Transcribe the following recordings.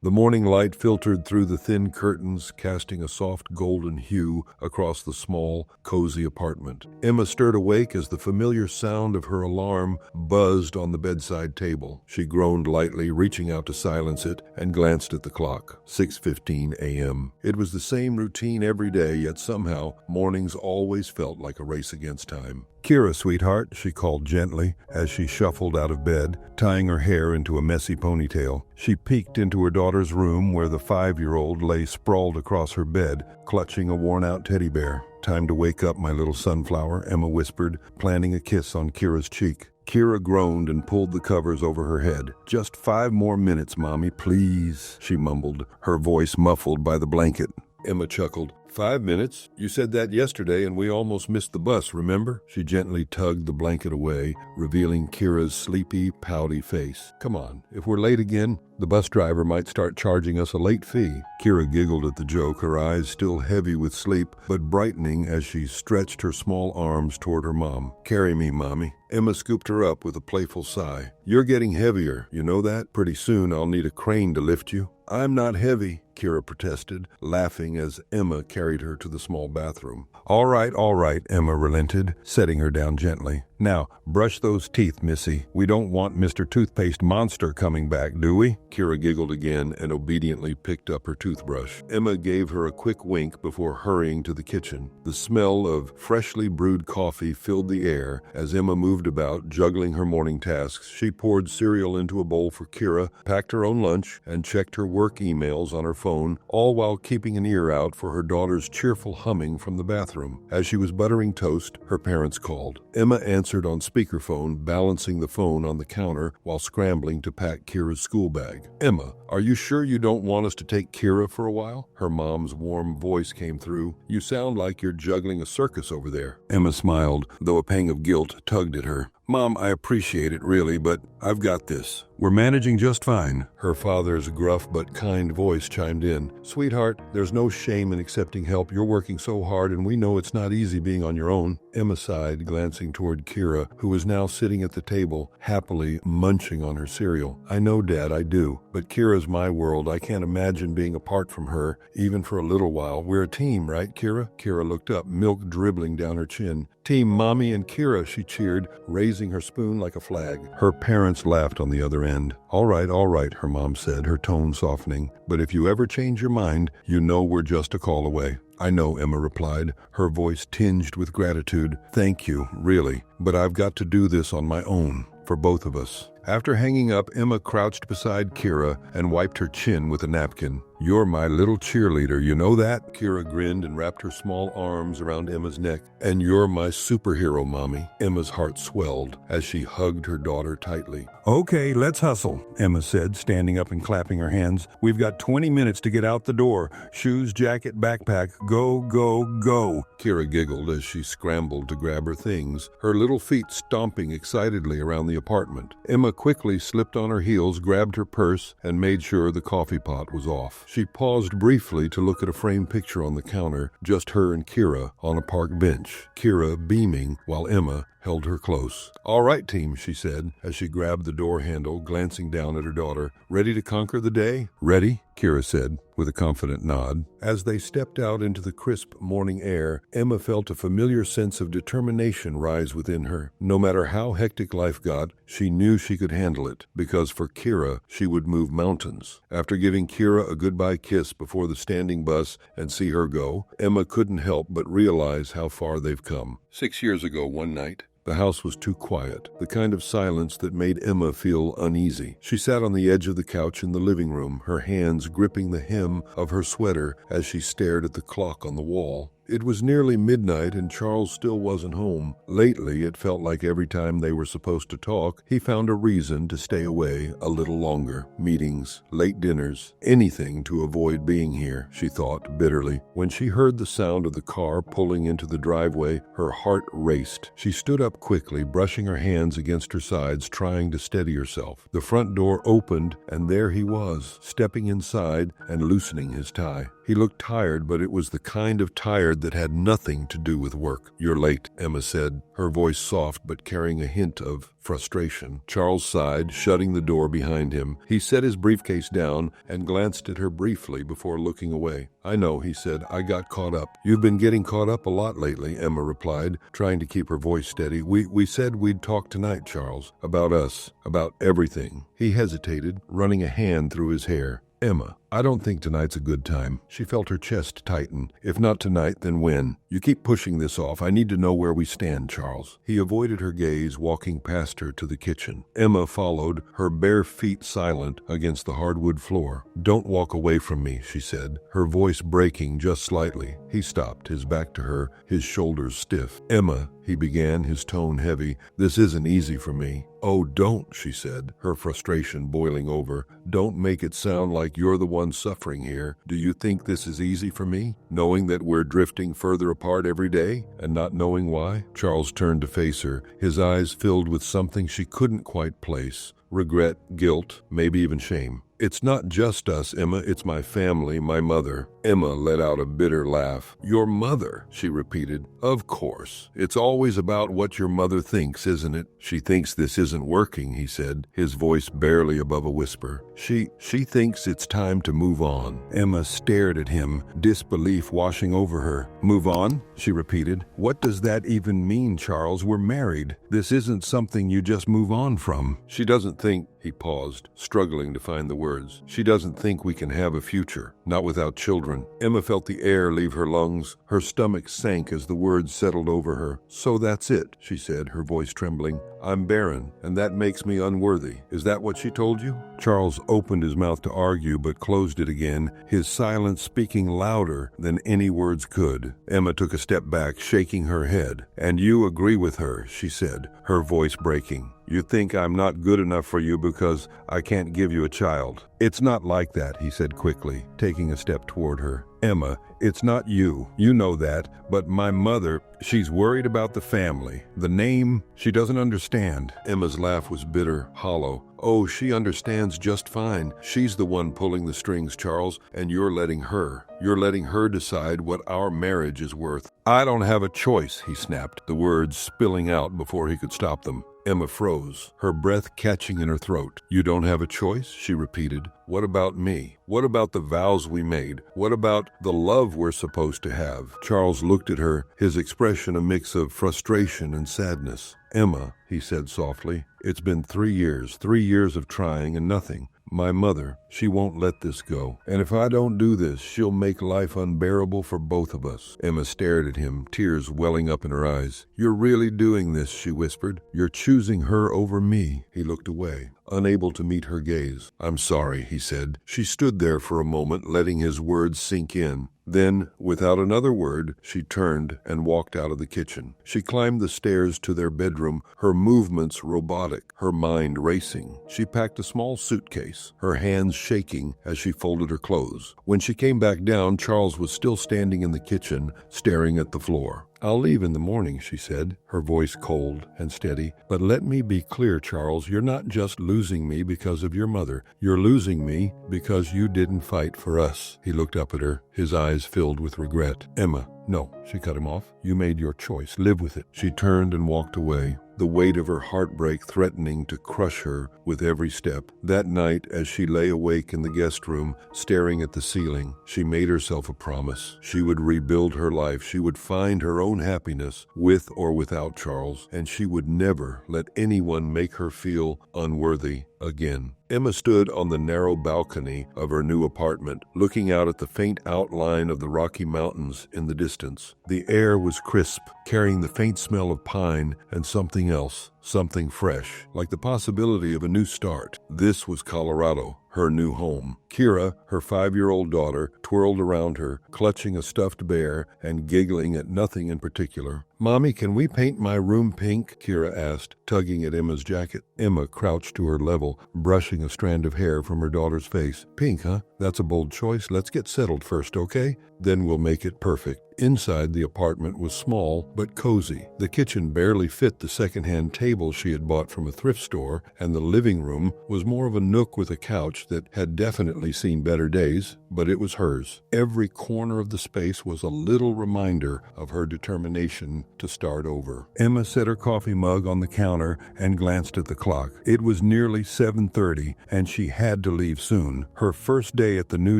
The morning light filtered through the thin curtains, casting a soft golden hue across the small, cozy apartment. Emma stirred awake as the familiar sound of her alarm buzzed on the bedside table. She groaned lightly, reaching out to silence it, and glanced at the clock. 6:15 a.m. It was the same routine every day, yet somehow mornings always felt like a race against time. "Kira, sweetheart," she called gently as she shuffled out of bed, tying her hair into a messy ponytail. She peeked into her daughter's room where the 5-year-old lay sprawled across her bed, clutching a worn-out teddy bear. "Time to wake up, my little sunflower," Emma whispered, planting a kiss on Kira's cheek. Kira groaned and pulled the covers over her head. "Just 5 more minutes, Mommy, please," she mumbled, her voice muffled by the blanket. Emma chuckled. 5 minutes? You said that yesterday and we almost missed the bus, remember? She gently tugged the blanket away, revealing Kira's sleepy, pouty face. "Come on, if we're late again, the bus driver might start charging us a late fee." Kira giggled at the joke, her eyes still heavy with sleep, but brightening as she stretched her small arms toward her mom. "Carry me, Mommy." Emma scooped her up with a playful sigh. "You're getting heavier, you know that? Pretty soon I'll need a crane to lift you." "I'm not heavy," Kira protested, laughing as Emma carried her to the small bathroom. All right, Emma relented, setting her down gently. "Now, brush those teeth, Missy. We don't want Mr. Toothpaste Monster coming back, do we?" Kira giggled again and obediently picked up her toothbrush. Emma gave her a quick wink before hurrying to the kitchen. The smell of freshly brewed coffee filled the air as Emma moved about, juggling her morning tasks. She poured cereal into a bowl for Kira, packed her own lunch, and checked her work emails on her phone, all while keeping an ear out for her daughter's cheerful humming from the bathroom. As she was buttering toast, her parents called. Emma answered on speakerphone, balancing the phone on the counter while scrambling to pack Kira's school bag. "Emma, are you sure you don't want us to take Kira for a while?" Her mom's warm voice came through. "You sound like you're juggling a circus over there." Emma smiled, though a pang of guilt tugged at her. "Mom, I appreciate it really, but I've got this. We're managing just fine." Her father's gruff but kind voice chimed in. "Sweetheart, there's no shame in accepting help. You're working so hard and we know it's not easy being on your own." Emma sighed, glancing toward Kira, who was now sitting at the table, happily munching on her cereal. "I know, Dad, I do. But Kira's my world. I can't imagine being apart from her, even for a little while. We're a team, right, Kira?" Kira looked up, milk dribbling down her chin. "Team Mommy and Kira," she cheered, raising her spoon like a flag. Her parents laughed on the other end. All right, her mom said, her tone softening. "But if you ever change your mind, you know we're just a call away." "I know," Emma replied, her voice tinged with gratitude. "Thank you, really. But I've got to do this on my own, for both of us." After hanging up, Emma crouched beside Kira and wiped her chin with a napkin. "You're my little cheerleader, you know that?" Kira grinned and wrapped her small arms around Emma's neck. "And you're my superhero, Mommy." Emma's heart swelled as she hugged her daughter tightly. "Okay, let's hustle," Emma said, standing up and clapping her hands. "We've got 20 minutes to get out the door. Shoes, jacket, backpack. Go, go, go." Kira giggled as she scrambled to grab her things, her little feet stomping excitedly around the apartment. Emma quickly slipped on her heels, grabbed her purse, and made sure the coffee pot was off. She paused briefly to look at a framed picture on the counter, just her and Kira on a park bench, Kira beaming while Emma held her close. "All right, team," she said as she grabbed the door handle, glancing down at her daughter. "Ready to conquer the day?" "Ready," Kira said with a confident nod. As they stepped out into the crisp morning air, Emma felt a familiar sense of determination rise within her. No matter how hectic life got, she knew she could handle it, because for Kira, she would move mountains. After giving Kira a goodbye kiss before the standing bus and see her go, Emma couldn't help but realize how far they've come. 6 years ago, one night, the house was too quiet, the kind of silence that made Emma feel uneasy. She sat on the edge of the couch in the living room, her hands gripping the hem of her sweater as she stared at the clock on the wall. It was nearly midnight and Charles still wasn't home. Lately, it felt like every time they were supposed to talk, he found a reason to stay away a little longer. Meetings, late dinners, anything to avoid being here, she thought bitterly. When she heard the sound of the car pulling into the driveway, her heart raced. She stood up quickly, brushing her hands against her sides, trying to steady herself. The front door opened, and there he was, stepping inside and loosening his tie. He looked tired, but it was the kind of tired word that had nothing to do with work. "You're late," Emma said, her voice soft but carrying a hint of frustration. Charles sighed, shutting the door behind him. He set his briefcase down and glanced at her briefly before looking away. "I know," he said. "I got caught up." "You've been getting caught up a lot lately," Emma replied, trying to keep her voice steady. We said we'd talk tonight, Charles. About us. About everything." He hesitated, running a hand through his hair. "Emma, I don't think tonight's a good time." She felt her chest tighten. "If not tonight, then when? You keep pushing this off. I need to know where we stand, Charles." He avoided her gaze, walking past her to the kitchen. Emma followed, her bare feet silent against the hardwood floor. "Don't walk away from me," she said, her voice breaking just slightly. He stopped, his back to her, his shoulders stiff. "Emma," he began, his tone heavy, "this isn't easy for me." "Oh, don't," she said, her frustration boiling over. "Don't make it sound like you're the one suffering here. Do you think this is easy for me, knowing that we're drifting further apart every day and not knowing why?" Charles turned to face her, his eyes filled with something she couldn't quite place. Regret, guilt, maybe even shame. "It's not just us, Emma. It's my family, my mother." Emma let out a bitter laugh. "Your mother," she repeated. "Of course. It's always about what your mother thinks, isn't it?" "She thinks this isn't working," he said, his voice barely above a whisper. She thinks it's time to move on." Emma stared at him, disbelief washing over her. "Move on?" she repeated. "What does that even mean, Charles? We're married. This isn't something you just move on from." "She doesn't think," he paused, struggling to find the words. "She doesn't think we can have a future, not without children." Emma felt the air leave her lungs. Her stomach sank as the words settled over her. "So that's it," she said, her voice trembling. "I'm barren, and that makes me unworthy. Is that what she told you?" Charles opened his mouth to argue, but closed it again, his silence speaking louder than any words could. Emma took a step back, shaking her head. "And you agree with her," she said, her voice breaking. "You think I'm not good enough for you because I can't give you a child." "It's not like that," he said quickly, taking a step toward her. "Emma, it's not you. You know that. But my mother, she's worried about the family. The name, she doesn't understand." Emma's laugh was bitter, hollow. "Oh, she understands just fine. She's the one pulling the strings, Charles, and you're letting her. You're letting her decide what our marriage is worth." "I don't have a choice," he snapped, the words spilling out before he could stop them. Emma froze, her breath catching in her throat. "You don't have a choice?" she repeated. "What about me? What about the vows we made? What about the love we're supposed to have?" Charles looked at her, his expression a mix of frustration and sadness. "Emma," he said softly, "it's been 3 years of trying and nothing. My mother, she won't let this go. And if I don't do this, she'll make life unbearable for both of us." Emma stared at him, tears welling up in her eyes. "You're really doing this," she whispered. "You're choosing her over me." He looked away, unable to meet her gaze. "I'm sorry," he said. She stood there for a moment, letting his words sink in. Then, without another word, she turned and walked out of the kitchen. She climbed the stairs to their bedroom, her movements robotic, her mind racing. She packed a small suitcase, her hands shaking as she folded her clothes. When she came back down, Charles was still standing in the kitchen, staring at the floor. "I'll leave in the morning," she said, her voice cold and steady. "But let me be clear, Charles, you're not just losing me because of your mother. You're losing me because you didn't fight for us." He looked up at her, his eyes filled with regret. "Emma." "No," she cut him off. "You made your choice. Live with it." She turned and walked away, the weight of her heartbreak threatening to crush her with every step. That night, as she lay awake in the guest room, staring at the ceiling, she made herself a promise. She would rebuild her life. She would find her own happiness, with or without Charles, and she would never let anyone make her feel unworthy again. Emma stood on the narrow balcony of her new apartment, looking out at the faint outline of the Rocky Mountains in the distance. The air was crisp, carrying the faint smell of pine and something else, something fresh, like the possibility of a new start. This was Colorado, her new home. Kira, her 5-year-old daughter, twirled around her, clutching a stuffed bear and giggling at nothing in particular. "Mommy, can we paint my room pink?" Kira asked, tugging at Emma's jacket. Emma crouched to her level, brushing a strand of hair from her daughter's face. "Pink, huh? That's a bold choice. Let's get settled first, okay? Then we'll make it perfect." Inside, the apartment was small but cozy. The kitchen barely fit the second-hand table she had bought from a thrift store, and the living room was more of a nook with a couch that had definitely seen better days, but it was hers. Every corner of the space was a little reminder of her determination to start over. Emma set her coffee mug on the counter and glanced at the clock. It was nearly 7:30, and she had to leave soon. Her first day at the new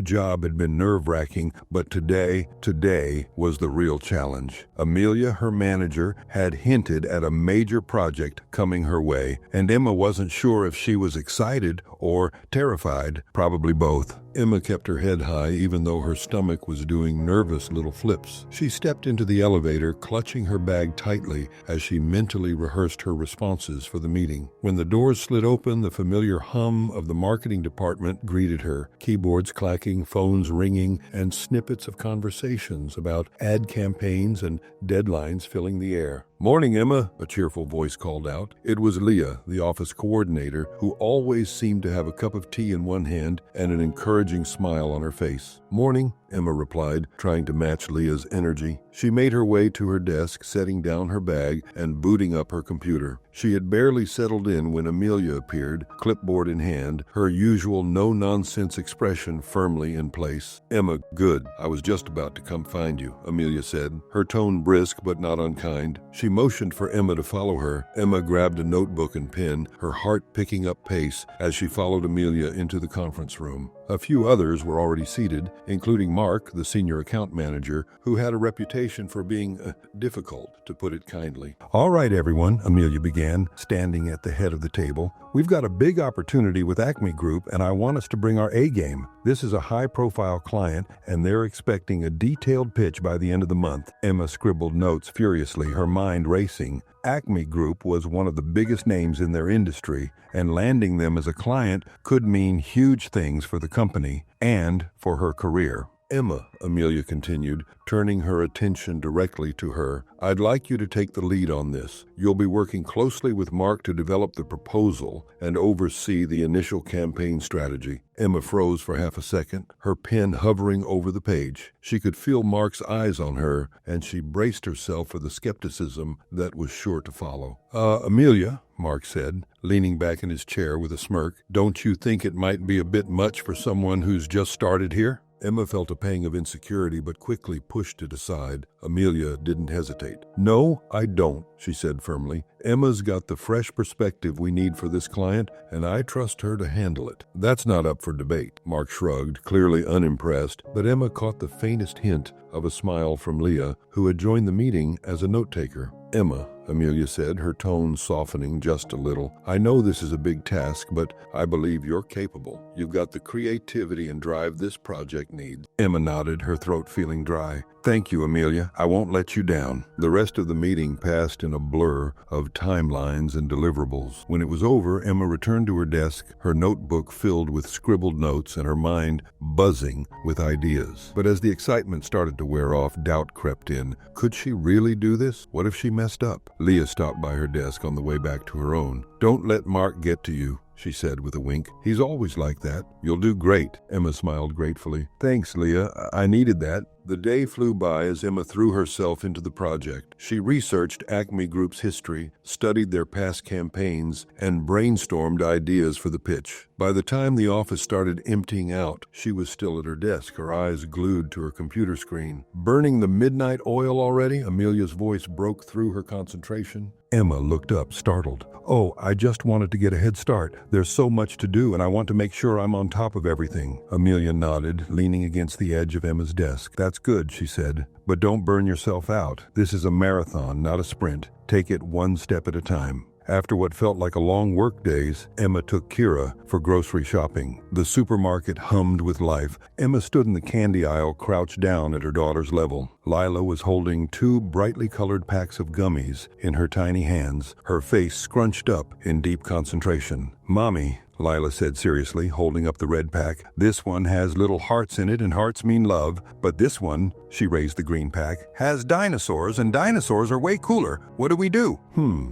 job had been nerve-wracking, but today was the real challenge. Amelia, her manager, had hinted at a major project coming her way, and Emma wasn't sure if she was excited or terrified, probably both. Emma kept her head high even though her stomach was doing nervous little flips. She stepped into the elevator, clutching her bag tightly as she mentally rehearsed her responses for the meeting. When the doors slid open, the familiar hum of the marketing department greeted her, keyboards clacking, phones ringing, and snippets of conversations about ad campaigns and deadlines filling the air. "Morning, Emma," a cheerful voice called out. It was Leah, the office coordinator, who always seemed to have a cup of tea in one hand and an encouraging smile on her face. "Morning," Emma replied, trying to match Leah's energy. She made her way to her desk, setting down her bag and booting up her computer. She had barely settled in when Amelia appeared, clipboard in hand, her usual no-nonsense expression firmly in place. "Emma, good. I was just about to come find you," Amelia said, her tone brisk but not unkind. She motioned for Emma to follow her. Emma grabbed a notebook and pen, her heart picking up pace as she followed Amelia into the conference room. A few others were already seated, including Mark, the senior account manager, who had a reputation for being difficult, to put it kindly. "All right, everyone," Amelia began, standing at the head of the table. "We've got a big opportunity with Acme Group, and I want us to bring our A game. This is a high-profile client, and they're expecting a detailed pitch by the end of the month." Emma scribbled notes furiously, her mind racing. Acme Group was one of the biggest names in their industry, and landing them as a client could mean huge things for the company and for her career. "Emma," Amelia continued, turning her attention directly to her, "I'd like you to take the lead on this. You'll be working closely with Mark to develop the proposal and oversee the initial campaign strategy." Emma froze for half a second, her pen hovering over the page. She could feel Mark's eyes on her, and she braced herself for the skepticism that was sure to follow. Amelia," Mark said, leaning back in his chair with a smirk, "don't you think it might be a bit much for someone who's just started here?" Emma felt a pang of insecurity but quickly pushed it aside. Amelia didn't hesitate. "No, I don't," she said firmly. "Emma's got the fresh perspective we need for this client, and I trust her to handle it." "That's not up for debate," Mark shrugged, clearly unimpressed, but Emma caught the faintest hint of a smile from Leah, who had joined the meeting as a note-taker. "Emma," Amelia said, her tone softening just a little, "I know this is a big task, but I believe you're capable. You've got the creativity and drive this project needs." Emma nodded, her throat feeling dry. "Thank you, Amelia. I won't let you down." The rest of the meeting passed in a blur of timelines and deliverables. When it was over, Emma returned to her desk, her notebook filled with scribbled notes and her mind buzzing with ideas. But as the excitement started to wear off, doubt crept in. Could she really do this? What if she messed up? Leah stopped by her desk on the way back to her own. "Don't let Mark get to you," she said with a wink. "He's always like that." "You'll do great," Emma smiled gratefully. "Thanks, Leah. I needed that." The day flew by as Emma threw herself into the project. She researched Acme Group's history, studied their past campaigns, and brainstormed ideas for the pitch. By the time the office started emptying out, she was still at her desk, her eyes glued to her computer screen. "Burning the midnight oil already?" Amelia's voice broke through her concentration. Emma looked up, startled. "Oh, I just wanted to get a head start. There's so much to do, and I want to make sure I'm on top of everything." Amelia nodded, leaning against the edge of Emma's desk. "That's good," she said, "but don't burn yourself out. This is a marathon, not a sprint. Take it one step at a time." After what felt like a long work days, Emma took Kira for grocery shopping. The supermarket hummed with life. Emma stood in the candy aisle, crouched down at her daughter's level. Lila was holding 2 brightly colored packs of gummies in her tiny hands, her face scrunched up in deep concentration. "Mommy," Lila said seriously, holding up the red pack, "this one has little hearts in it, and hearts mean love. But this one," she raised the green pack, "has dinosaurs, and dinosaurs are way cooler. What do we do?"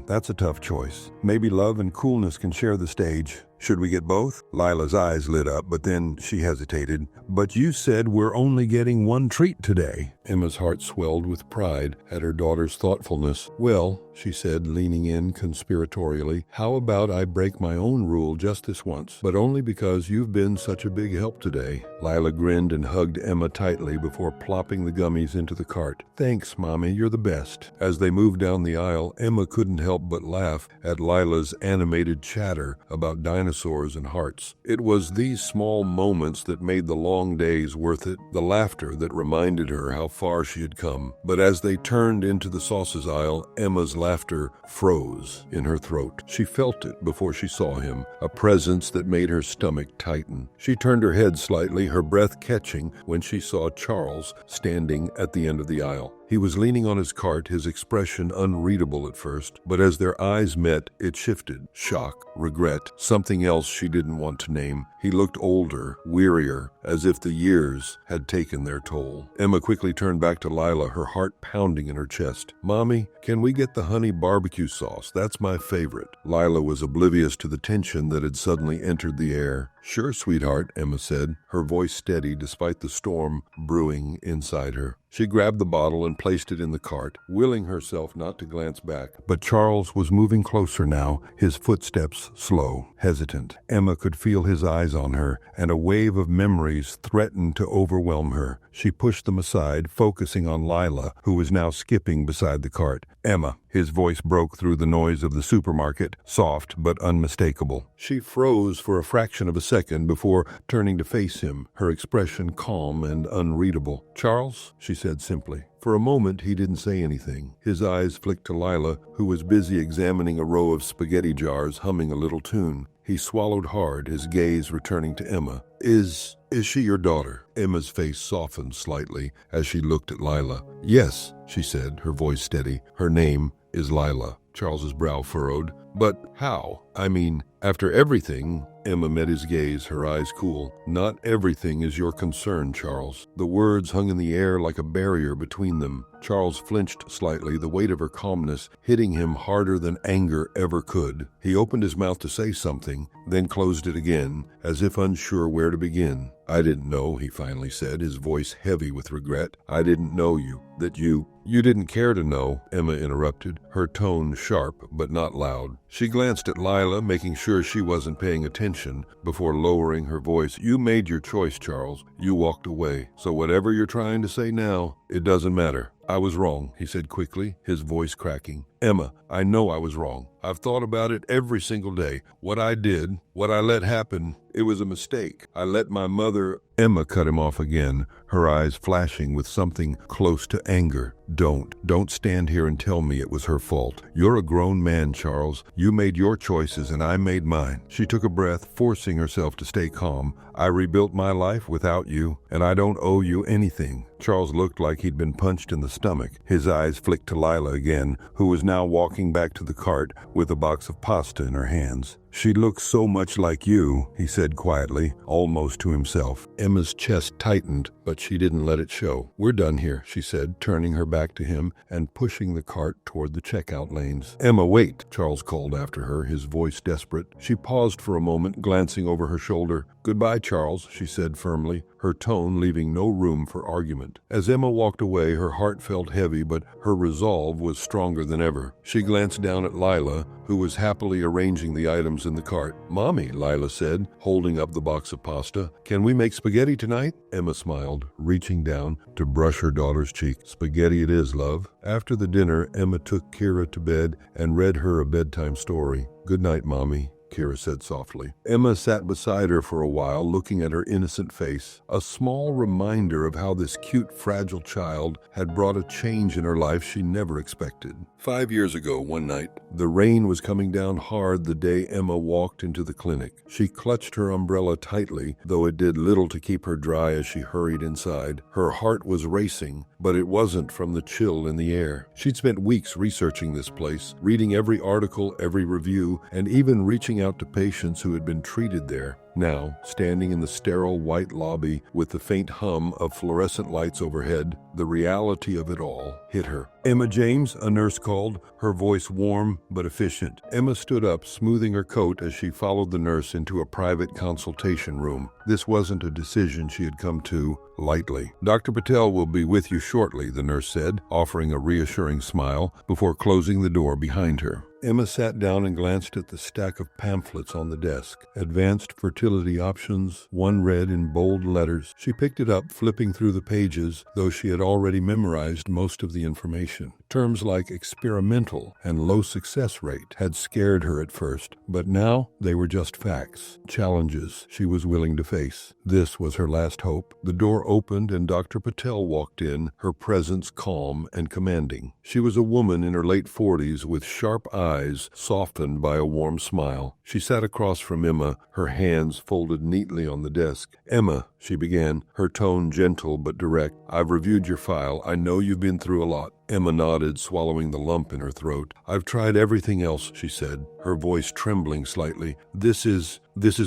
That's a tough choice. Maybe love and coolness can share the stage." Should we get both? Lila's eyes lit up, but then she hesitated. But you said we're only getting one treat today. Emma's heart swelled with pride at her daughter's thoughtfulness. Well, she said, leaning in conspiratorially, how about I break my own rule just this once, but only because you've been such a big help today. Lila grinned and hugged Emma tightly before plopping the gummies into the cart. Thanks, Mommy, you're the best. As they moved down the aisle, Emma couldn't help but laugh at Lila's animated chatter about dinosaurs and hearts. It was these small moments that made the long days worth it, the laughter that reminded her how far she had come. But as they turned into the sauces aisle, Emma's laughter froze in her throat. She felt it before she saw him, a presence that made her stomach tighten. She turned her head slightly, her breath catching when she saw Charles standing at the end of the aisle. He was leaning on his cart, his expression unreadable at first, but as their eyes met, it shifted. Shock, regret, something else she didn't want to name. He looked older, wearier, as if the years had taken their toll. Emma quickly turned back to Lila, her heart pounding in her chest. Mommy, can we get the honey barbecue sauce? That's my favorite. Lila was oblivious to the tension that had suddenly entered the air. Sure, sweetheart, Emma said, her voice steady despite the storm brewing inside her. She grabbed the bottle and placed it in the cart, willing herself not to glance back. But Charles was moving closer now, his footsteps slow, hesitant. Emma could feel his eyes on her, and a wave of memories threatened to overwhelm her. She pushed them aside, focusing on Lila, who was now skipping beside the cart. Emma. His voice broke through the noise of the supermarket, soft but unmistakable. She froze for a fraction of a second before turning to face him, her expression calm and unreadable. Charles, she said simply. For a moment, he didn't say anything. His eyes flicked to Lila, who was busy examining a row of spaghetti jars, humming a little tune. He swallowed hard, his gaze returning to Emma. Is she your daughter? Emma's face softened slightly as she looked at Lila. Yes, she said, her voice steady. Her name is Lila. Charles's brow furrowed. But how? I mean, after everything, Emma met his gaze, her eyes cool. Not everything is your concern, Charles. The words hung in the air like a barrier between them. Charles flinched slightly, the weight of her calmness hitting him harder than anger ever could. He opened his mouth to say something, then closed it again, as if unsure where to begin. I didn't know, he finally said, his voice heavy with regret. I didn't know you. That you didn't care to know, Emma interrupted, her tone sharp but not loud. She glanced at Lila, making sure she wasn't paying attention, before lowering her voice. You made your choice, Charles. You walked away. So whatever you're trying to say now, it doesn't matter. I was wrong, he said quickly, his voice cracking. Emma, I know I was wrong. I've thought about it every single day. What I did, what I let happen, it was a mistake. I let my mother... Emma cut him off again, her eyes flashing with something close to anger. Don't stand here and tell me it was her fault. You're a grown man, Charles. You made your choices and I made mine. She took a breath, forcing herself to stay calm. I rebuilt my life without you, and I don't owe you anything. Charles looked like he'd been punched in the stomach. His eyes flicked to Lila again, who was now walking back to the cart with a box of pasta in her hands. She looks so much like you, he said quietly, almost to himself. Emma's chest tightened, but she didn't let it show. We're done here, she said, turning her back to him and pushing the cart toward the checkout lanes. Emma, wait, Charles called after her, his voice desperate. She paused for a moment, glancing over her shoulder. Goodbye, Charles, she said firmly, her tone leaving no room for argument. As Emma walked away, her heart felt heavy, but her resolve was stronger than ever. She glanced down at Lila, who was happily arranging the items in the cart. Mommy, Lila said, holding up the box of pasta. Can we make spaghetti tonight? Emma smiled, reaching down to brush her daughter's cheek. Spaghetti it is, love. After the dinner, Emma took Kira to bed and read her a bedtime story. Good night, Mommy, Kira said softly. Emma sat beside her for a while, looking at her innocent face, a small reminder of how this cute, fragile child had brought a change in her life she never expected. 5 years ago, one night, the rain was coming down hard the day Emma walked into the clinic. She clutched her umbrella tightly, though it did little to keep her dry as she hurried inside. Her heart was racing, but it wasn't from the chill in the air. She'd spent weeks researching this place, reading every article, every review, and even reaching reaching out to patients who had been treated there. Now, standing in the sterile white lobby with the faint hum of fluorescent lights overhead, the reality of it all hit her. "Emma James," a nurse called, her voice warm but efficient. Emma stood up, smoothing her coat as she followed the nurse into a private consultation room. This wasn't a decision she had come to lightly. "Dr. Patel will be with you shortly," the nurse said, offering a reassuring smile before closing the door behind her. Emma sat down and glanced at the stack of pamphlets on the desk. Advanced fertility options, one read in bold letters. She picked it up, flipping through the pages, though she had already memorized most of the information. Terms like experimental and low success rate had scared her at first, but now they were just facts, challenges she was willing to face. This was her last hope. The door opened and Dr. Patel walked in, her presence calm and commanding. She was a woman in her late 40s with sharp eyes softened by a warm smile. She sat across from Emma, her hands folded neatly on the desk. "Emma," she began, her tone gentle but direct, "I've reviewed your file. I know you've been through a lot." Emma nodded, swallowing the lump in her throat. "I've tried everything else," she said, her voice trembling slightly. This is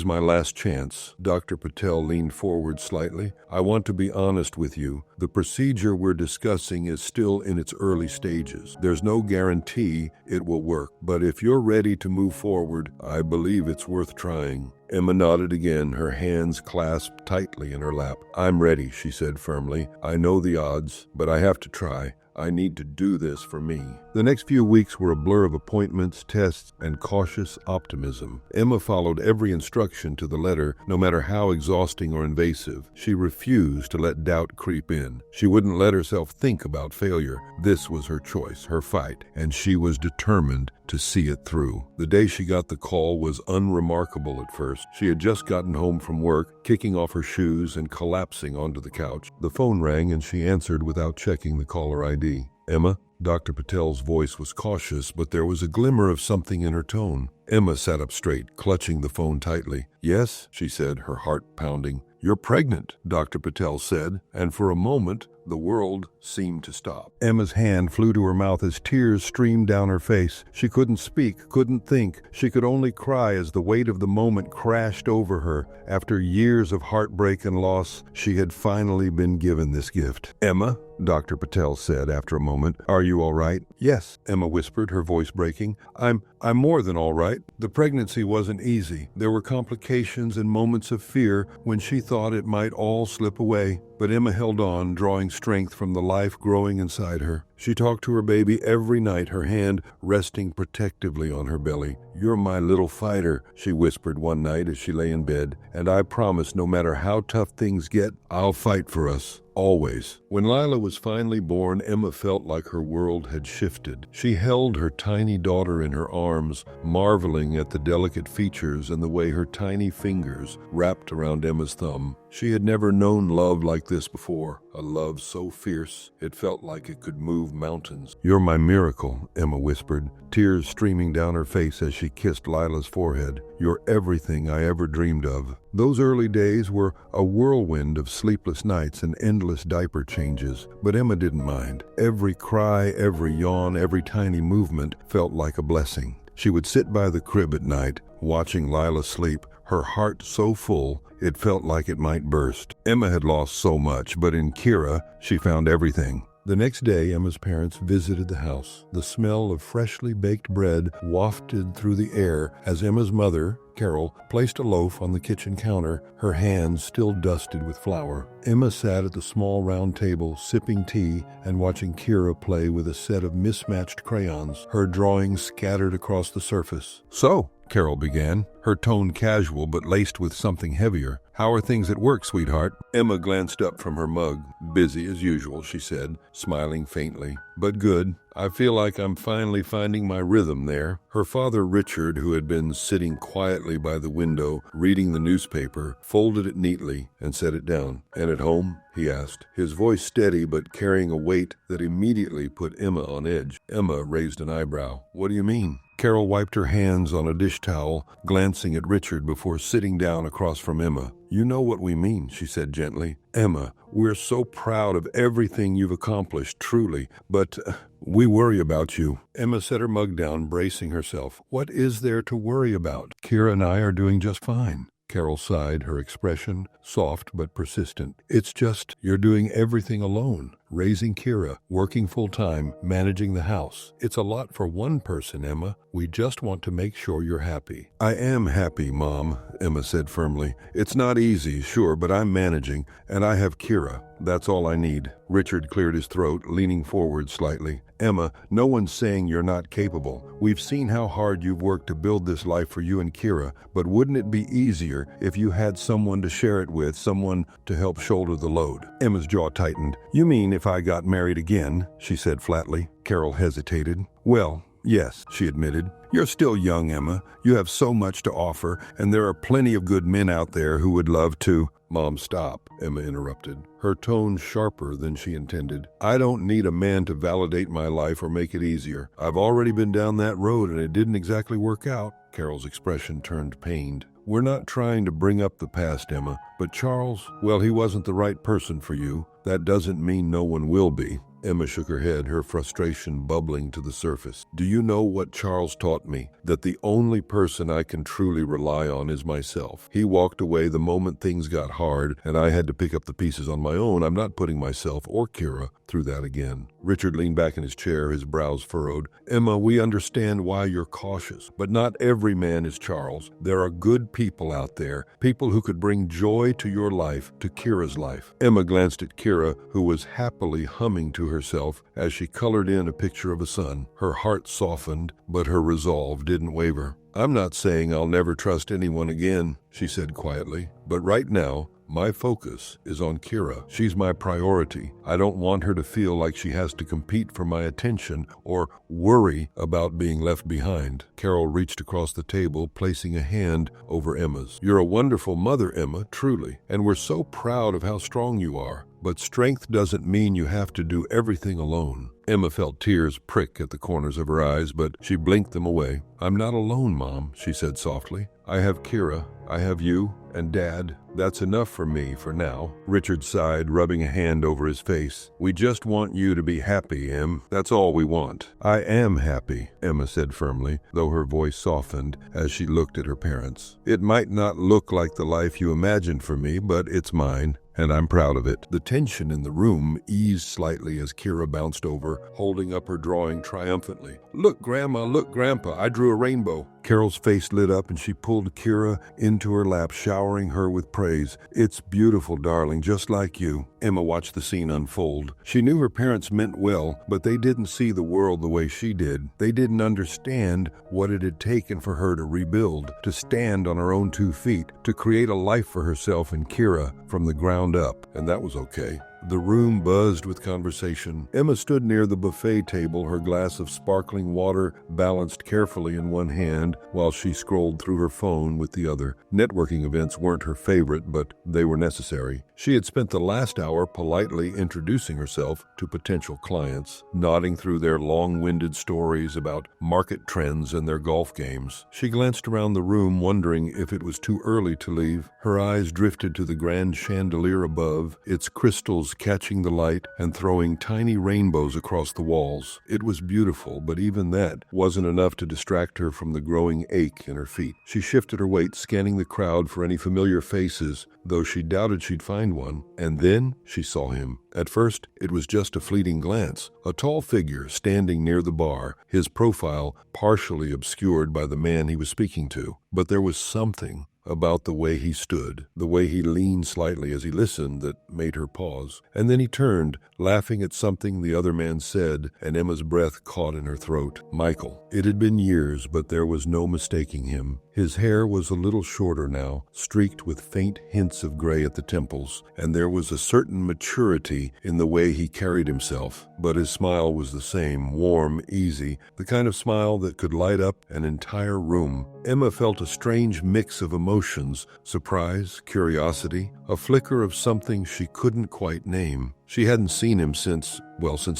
my last chance." Dr. Patel leaned forward slightly. "I want to be honest with you. The procedure we're discussing is still in its early stages. There's no guarantee it will work, but if you're ready to move forward, I believe it's worth trying." Emma nodded again, her hands clasped tightly in her lap. "I'm ready," she said firmly. "I know the odds, but I have to try. I need to do this for me." The next few weeks were a blur of appointments, tests, and cautious optimism. Emma followed every instruction to the letter, no matter how exhausting or invasive. She refused to let doubt creep in. She wouldn't let herself think about failure. This was her choice, her fight, and she was determined to see it through. The day she got the call was unremarkable at first. She had just gotten home from work, kicking off her shoes and collapsing onto the couch. The phone rang and she answered without checking the caller ID. "Emma?" Dr. Patel's voice was cautious, but there was a glimmer of something in her tone. Emma sat up straight, clutching the phone tightly. "Yes," she said, her heart pounding. "You're pregnant," Dr. Patel said, and for a moment, the world seemed to stop. Emma's hand flew to her mouth as tears streamed down her face. She couldn't speak, couldn't think. She could only cry as the weight of the moment crashed over her. After years of heartbreak and loss, she had finally been given this gift. "Emma," Dr. Patel said after a moment, "are you all right?" "Yes," Emma whispered, her voice breaking. I'm more than all right. The pregnancy wasn't easy. There were complications and moments of fear when she thought it might all slip away. But Emma held on, drawing strength from the life growing inside her. She talked to her baby every night, her hand resting protectively on her belly. "You're my little fighter," she whispered one night as she lay in bed, "and I promise no matter how tough things get, I'll fight for us. Always." When Lila was finally born, Emma felt like her world had shifted. She held her tiny daughter in her arms, marveling at the delicate features and the way her tiny fingers wrapped around Emma's thumb. She had never known love like this before, a love so fierce it felt like it could move mountains. "You're my miracle," Emma whispered, tears streaming down her face as she kissed Lila's forehead. "You're everything I ever dreamed of." Those early days were a whirlwind of sleepless nights and endless diaper changes, but Emma didn't mind. Every cry, every yawn, every tiny movement felt like a blessing. She would sit by the crib at night, watching Lila sleep, her heart so full it felt like it might burst. Emma had lost so much, but in Kira, she found everything. The next day, Emma's parents visited the house. The smell of freshly baked bread wafted through the air as Emma's mother, Carol, placed a loaf on the kitchen counter, her hands still dusted with flour. Emma sat at the small round table, sipping tea and watching Kira play with a set of mismatched crayons, her drawings scattered across the surface. "So," Carol began, her tone casual but laced with something heavier, "how are things at work, sweetheart?" Emma glanced up from her mug. "Busy as usual," she said, smiling faintly. "But good. I feel like I'm finally finding my rhythm there." Her father, Richard, who had been sitting quietly by the window, reading the newspaper, folded it neatly and set it down. "And at home?" he asked, his voice steady but carrying a weight that immediately put Emma on edge. Emma raised an eyebrow. "What do you mean?" Carol wiped her hands on a dish towel, glancing at Richard before sitting down across from Emma. You know what we mean, she said gently. Emma, we're so proud of everything you've accomplished, truly, but we worry about you. Emma set her mug down, bracing herself. What is there to worry about? Kira and I are doing just fine. Carol sighed, her expression soft but persistent. It's just you're doing everything alone. Raising Kira, working full-time, managing the house. It's a lot for one person, Emma. We just want to make sure you're happy. I am happy, Mom, Emma said firmly. It's not easy, sure, but I'm managing, and I have Kira. That's all I need. Richard cleared his throat, leaning forward slightly. Emma, no one's saying you're not capable. We've seen how hard you've worked to build this life for you and Kira, but wouldn't it be easier if you had someone to share it with, someone to help shoulder the load? Emma's jaw tightened. You mean if I got married again? She said flatly. Carol hesitated. Well, yes, she admitted. You're still young, Emma. You have so much to offer, and there are plenty of good men out there who would love to. Mom, stop, Emma interrupted, her tone sharper than she intended. I don't need a man to validate my life or make it easier. I've already been down that road and it didn't exactly work out. Carol's expression turned pained. We're not trying to bring up the past, Emma, but Charles, well, he wasn't the right person for you. That doesn't mean no one will be. Emma shook her head, her frustration bubbling to the surface. Do you know what Charles taught me? That the only person I can truly rely on is myself. He walked away the moment things got hard, and I had to pick up the pieces on my own. I'm not putting myself or Kira through that again. Richard leaned back in his chair, his brows furrowed. Emma, we understand why you're cautious, but not every man is Charles. There are good people out there, people who could bring joy to your life, to Kira's life. Emma glanced at Kira, who was happily humming to herself as she colored in a picture of a son. Her heart softened, but her resolve didn't waver. I'm not saying I'll never trust anyone again, she said quietly, but right now, my focus is on Kira. She's my priority. I don't want her to feel like she has to compete for my attention or worry about being left behind. Carol reached across the table, placing a hand over Emma's. You're a wonderful mother, Emma, truly, and we're so proud of how strong you are. But strength doesn't mean you have to do everything alone. Emma felt tears prick at the corners of her eyes, but she blinked them away. I'm not alone, Mom, she said softly. I have Kira, I have you, and Dad. That's enough for me for now. Richard sighed, rubbing a hand over his face. We just want you to be happy, Em. That's all we want. I am happy, Emma said firmly, though her voice softened as she looked at her parents. It might not look like the life you imagined for me, but it's mine, and I'm proud of it. The tension in the room eased slightly as Kira bounced over, holding up her drawing triumphantly. Look, Grandma, look, Grandpa, I drew a rainbow. Carol's face lit up and she pulled Kira into her lap, showering her with praise. It's beautiful, darling, just like you. Emma watched the scene unfold. She knew her parents meant well, but they didn't see the world the way she did. They didn't understand what it had taken for her to rebuild, to stand on her own 2 feet, to create a life for herself and Kira from the ground up, and that was okay. The room buzzed with conversation. Emma stood near the buffet table, her glass of sparkling water balanced carefully in one hand while she scrolled through her phone with the other. Networking events weren't her favorite, but they were necessary. She had spent the last hour politely introducing herself to potential clients, nodding through their long-winded stories about market trends and their golf games. She glanced around the room, wondering if it was too early to leave. Her eyes drifted to the grand chandelier above, its crystals catching the light and throwing tiny rainbows across the walls. It was beautiful, but even that wasn't enough to distract her from the growing ache in her feet. She shifted her weight, scanning the crowd for any familiar faces, though she doubted she'd find one. And then she saw him. At first, it was just a fleeting glance, a tall figure standing near the bar, his profile partially obscured by the man he was speaking to. But there was something about the way he stood, the way he leaned slightly as he listened, that made her pause. And then he turned, laughing at something the other man said, and Emma's breath caught in her throat. Michael. It had been years, but there was no mistaking him. His hair was a little shorter now, streaked with faint hints of gray at the temples, and there was a certain maturity in the way he carried himself. But his smile was the same, warm, easy, the kind of smile that could light up an entire room. Emma felt a strange mix of emotions, surprise, curiosity, a flicker of something she couldn't quite name. She hadn't seen him since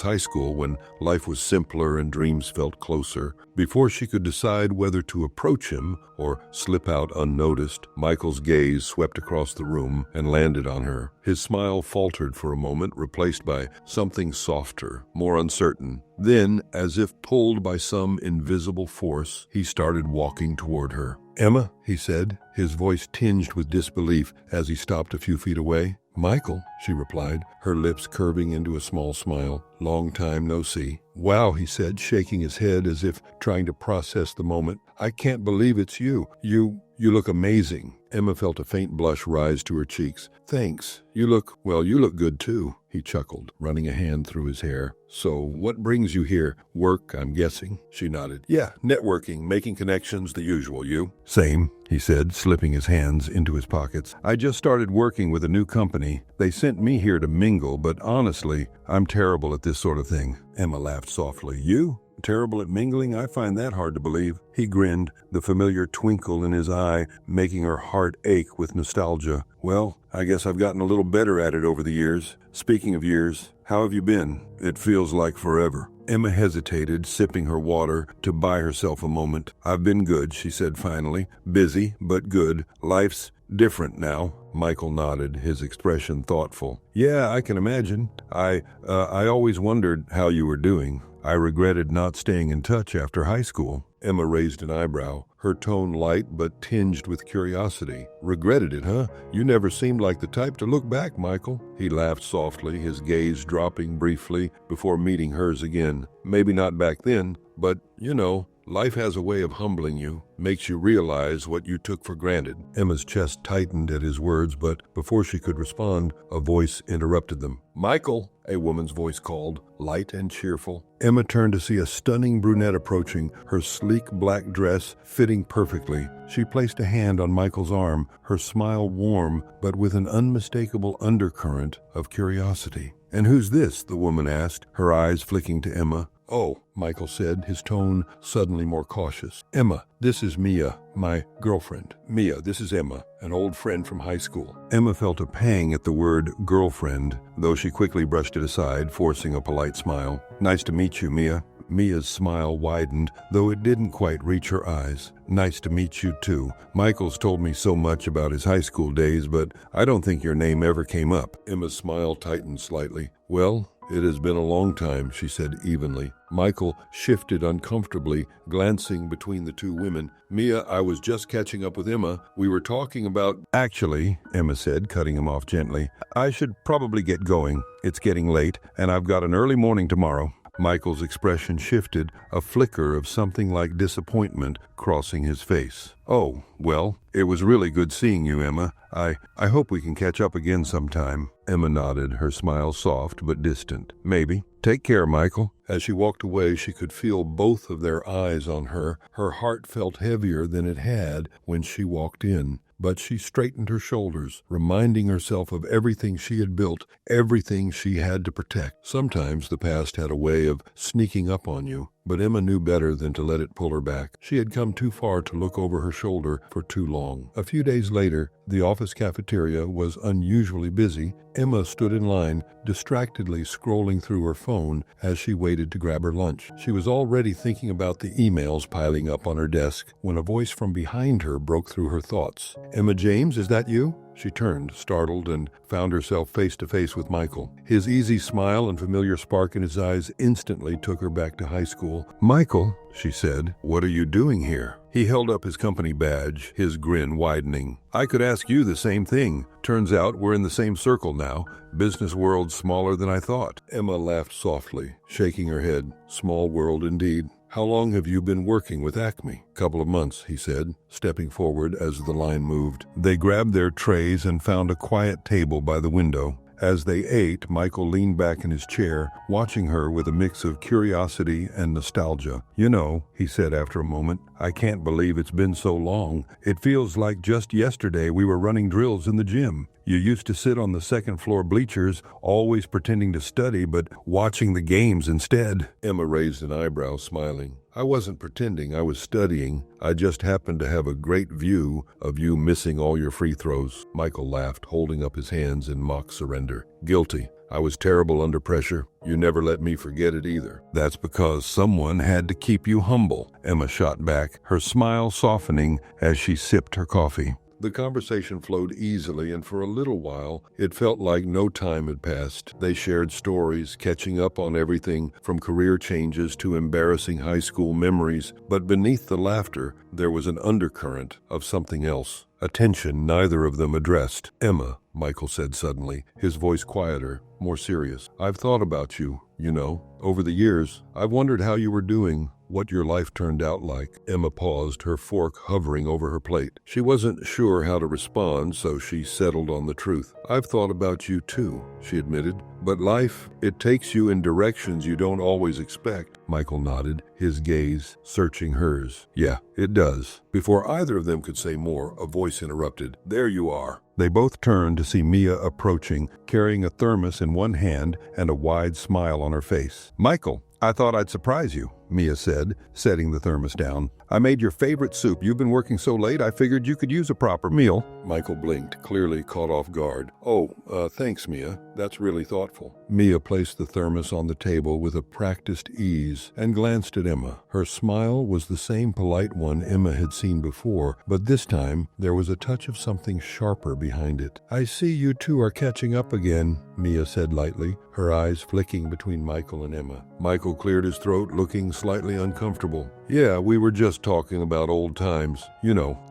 high school, when life was simpler and dreams felt closer. Before she could decide whether to approach him or slip out unnoticed, Michael's gaze swept across the room and landed on her. His smile faltered for a moment, replaced by something softer, more uncertain. Then, as if pulled by some invisible force, he started walking toward her. "Emma," he said, his voice tinged with disbelief as he stopped a few feet away. "Michael," she replied, her lips curving into a small smile. "Long time no see." "Wow," he said, shaking his head as if trying to process the moment. "I can't believe it's you. You look amazing." Emma felt a faint blush rise to her cheeks. "Thanks. You look good too," he chuckled, running a hand through his hair. "So what brings you here? Work, I'm guessing?" She nodded. "Yeah, networking, making connections, the usual. You?" "Same," he said, slipping his hands into his pockets. "I just started working with a new company. They sent me here to mingle, but honestly, I'm terrible at this sort of thing." Emma laughed softly. "You? Terrible at mingling? I find that hard to believe." He grinned, the familiar twinkle in his eye making her heart ache with nostalgia. "Well, I guess I've gotten a little better at it over the years. Speaking of years, how have you been? It feels like forever." Emma hesitated, sipping her water to buy herself a moment. "I've been good," she said finally. "Busy, but good. Life's different now." Michael nodded, his expression thoughtful. "Yeah, I can imagine. I always wondered how you were doing. I regretted not staying in touch after high school." Emma raised an eyebrow, her tone light but tinged with curiosity. "Regretted it, huh? You never seemed like the type to look back, Michael." He laughed softly, his gaze dropping briefly before meeting hers again. "Maybe not back then, but, life has a way of humbling you, makes you realize what you took for granted." Emma's chest tightened at his words, but before she could respond, a voice interrupted them. "Michael," a woman's voice called, light and cheerful. Emma turned to see a stunning brunette approaching, her sleek black dress fitting perfectly. She placed a hand on Michael's arm, her smile warm, but with an unmistakable undercurrent of curiosity. "And who's this?" the woman asked, her eyes flicking to Emma. "Oh," Michael said, his tone suddenly more cautious. "Emma, this is Mia, my girlfriend." "Mia, this is Emma, an old friend from high school." Emma felt a pang at the word girlfriend, though she quickly brushed it aside, forcing a polite smile. "Nice to meet you, Mia." Mia's smile widened, though it didn't quite reach her eyes. "Nice to meet you, too. Michael's told me so much about his high school days, but I don't think your name ever came up." Emma's smile tightened slightly. "Well, it has been a long time," she said evenly. Michael shifted uncomfortably, glancing between the two women. "Mia, I was just catching up with Emma. We were talking about—" "Actually," Emma said, cutting him off gently, "I should probably get going. It's getting late, and I've got an early morning tomorrow." Michael's expression shifted, a flicker of something like disappointment crossing his face. "Oh, well, it was really good seeing you, Emma. I hope we can catch up again sometime." Emma nodded, her smile soft but distant. "Maybe. Take care, Michael." As she walked away, she could feel both of their eyes on her. Her heart felt heavier than it had when she walked in. But she straightened her shoulders, reminding herself of everything she had built, everything she had to protect. Sometimes the past had a way of sneaking up on you, but Emma knew better than to let it pull her back. She had come too far to look over her shoulder for too long. A few days later, the office cafeteria was unusually busy. Emma stood in line, distractedly scrolling through her phone as she waited to grab her lunch. She was already thinking about the emails piling up on her desk when a voice from behind her broke through her thoughts. "Emma James, is that you?" She turned, startled, and found herself face to face with Michael. His easy smile and familiar spark in his eyes instantly took her back to high school. "Michael," she said, "what are you doing here?" He held up his company badge, his grin widening. "I could ask you the same thing. Turns out we're in the same circle now. Business world smaller than I thought." Emma laughed softly, shaking her head. "Small world indeed. How long have you been working with Acme?" "Couple of months," he said, stepping forward as the line moved. They grabbed their trays and found a quiet table by the window. As they ate, Michael leaned back in his chair, watching her with a mix of curiosity and nostalgia. "You know," he said after a moment, "I can't believe it's been so long. It feels like just yesterday we were running drills in the gym. You used to sit on the second floor bleachers, always pretending to study, but watching the games instead." Emma raised an eyebrow, smiling. "I wasn't pretending, I was studying. I just happened to have a great view of you missing all your free throws." Michael laughed, holding up his hands in mock surrender. "Guilty. I was terrible under pressure. You never let me forget it either. That's because someone had to keep you humble, Emma shot back, her smile softening as she sipped her coffee. The conversation flowed easily, and for a little while, it felt like no time had passed. They shared stories, catching up on everything from career changes to embarrassing high school memories. But beneath the laughter, there was an undercurrent of something else, a tension neither of them addressed. Emma, Michael said suddenly, his voice quieter, more serious. I've thought about you, over the years. I've wondered how you were doing, what your life turned out like. Emma paused, her fork hovering over her plate. She wasn't sure how to respond, so she settled on the truth. I've thought about you too, she admitted. But life, it takes you in directions you don't always expect. Michael nodded, his gaze searching hers. Yeah, it does. Before either of them could say more, a voice interrupted. There you are. They both turned to see Mia approaching, carrying a thermos in one hand and a wide smile on her face. Michael, I thought I'd surprise you, Mia said, setting the thermos down. I made your favorite soup. You've been working so late, I figured you could use a proper meal. Michael blinked, clearly caught off guard. Thanks, Mia. That's really thoughtful. Mia placed the thermos on the table with a practiced ease and glanced at Emma. Her smile was the same polite one Emma had seen before, but this time there was a touch of something sharper behind it. I see you two are catching up again, Mia said lightly, her eyes flicking between Michael and Emma. Michael cleared his throat, looking slightly uncomfortable. Yeah, we were just talking about old times.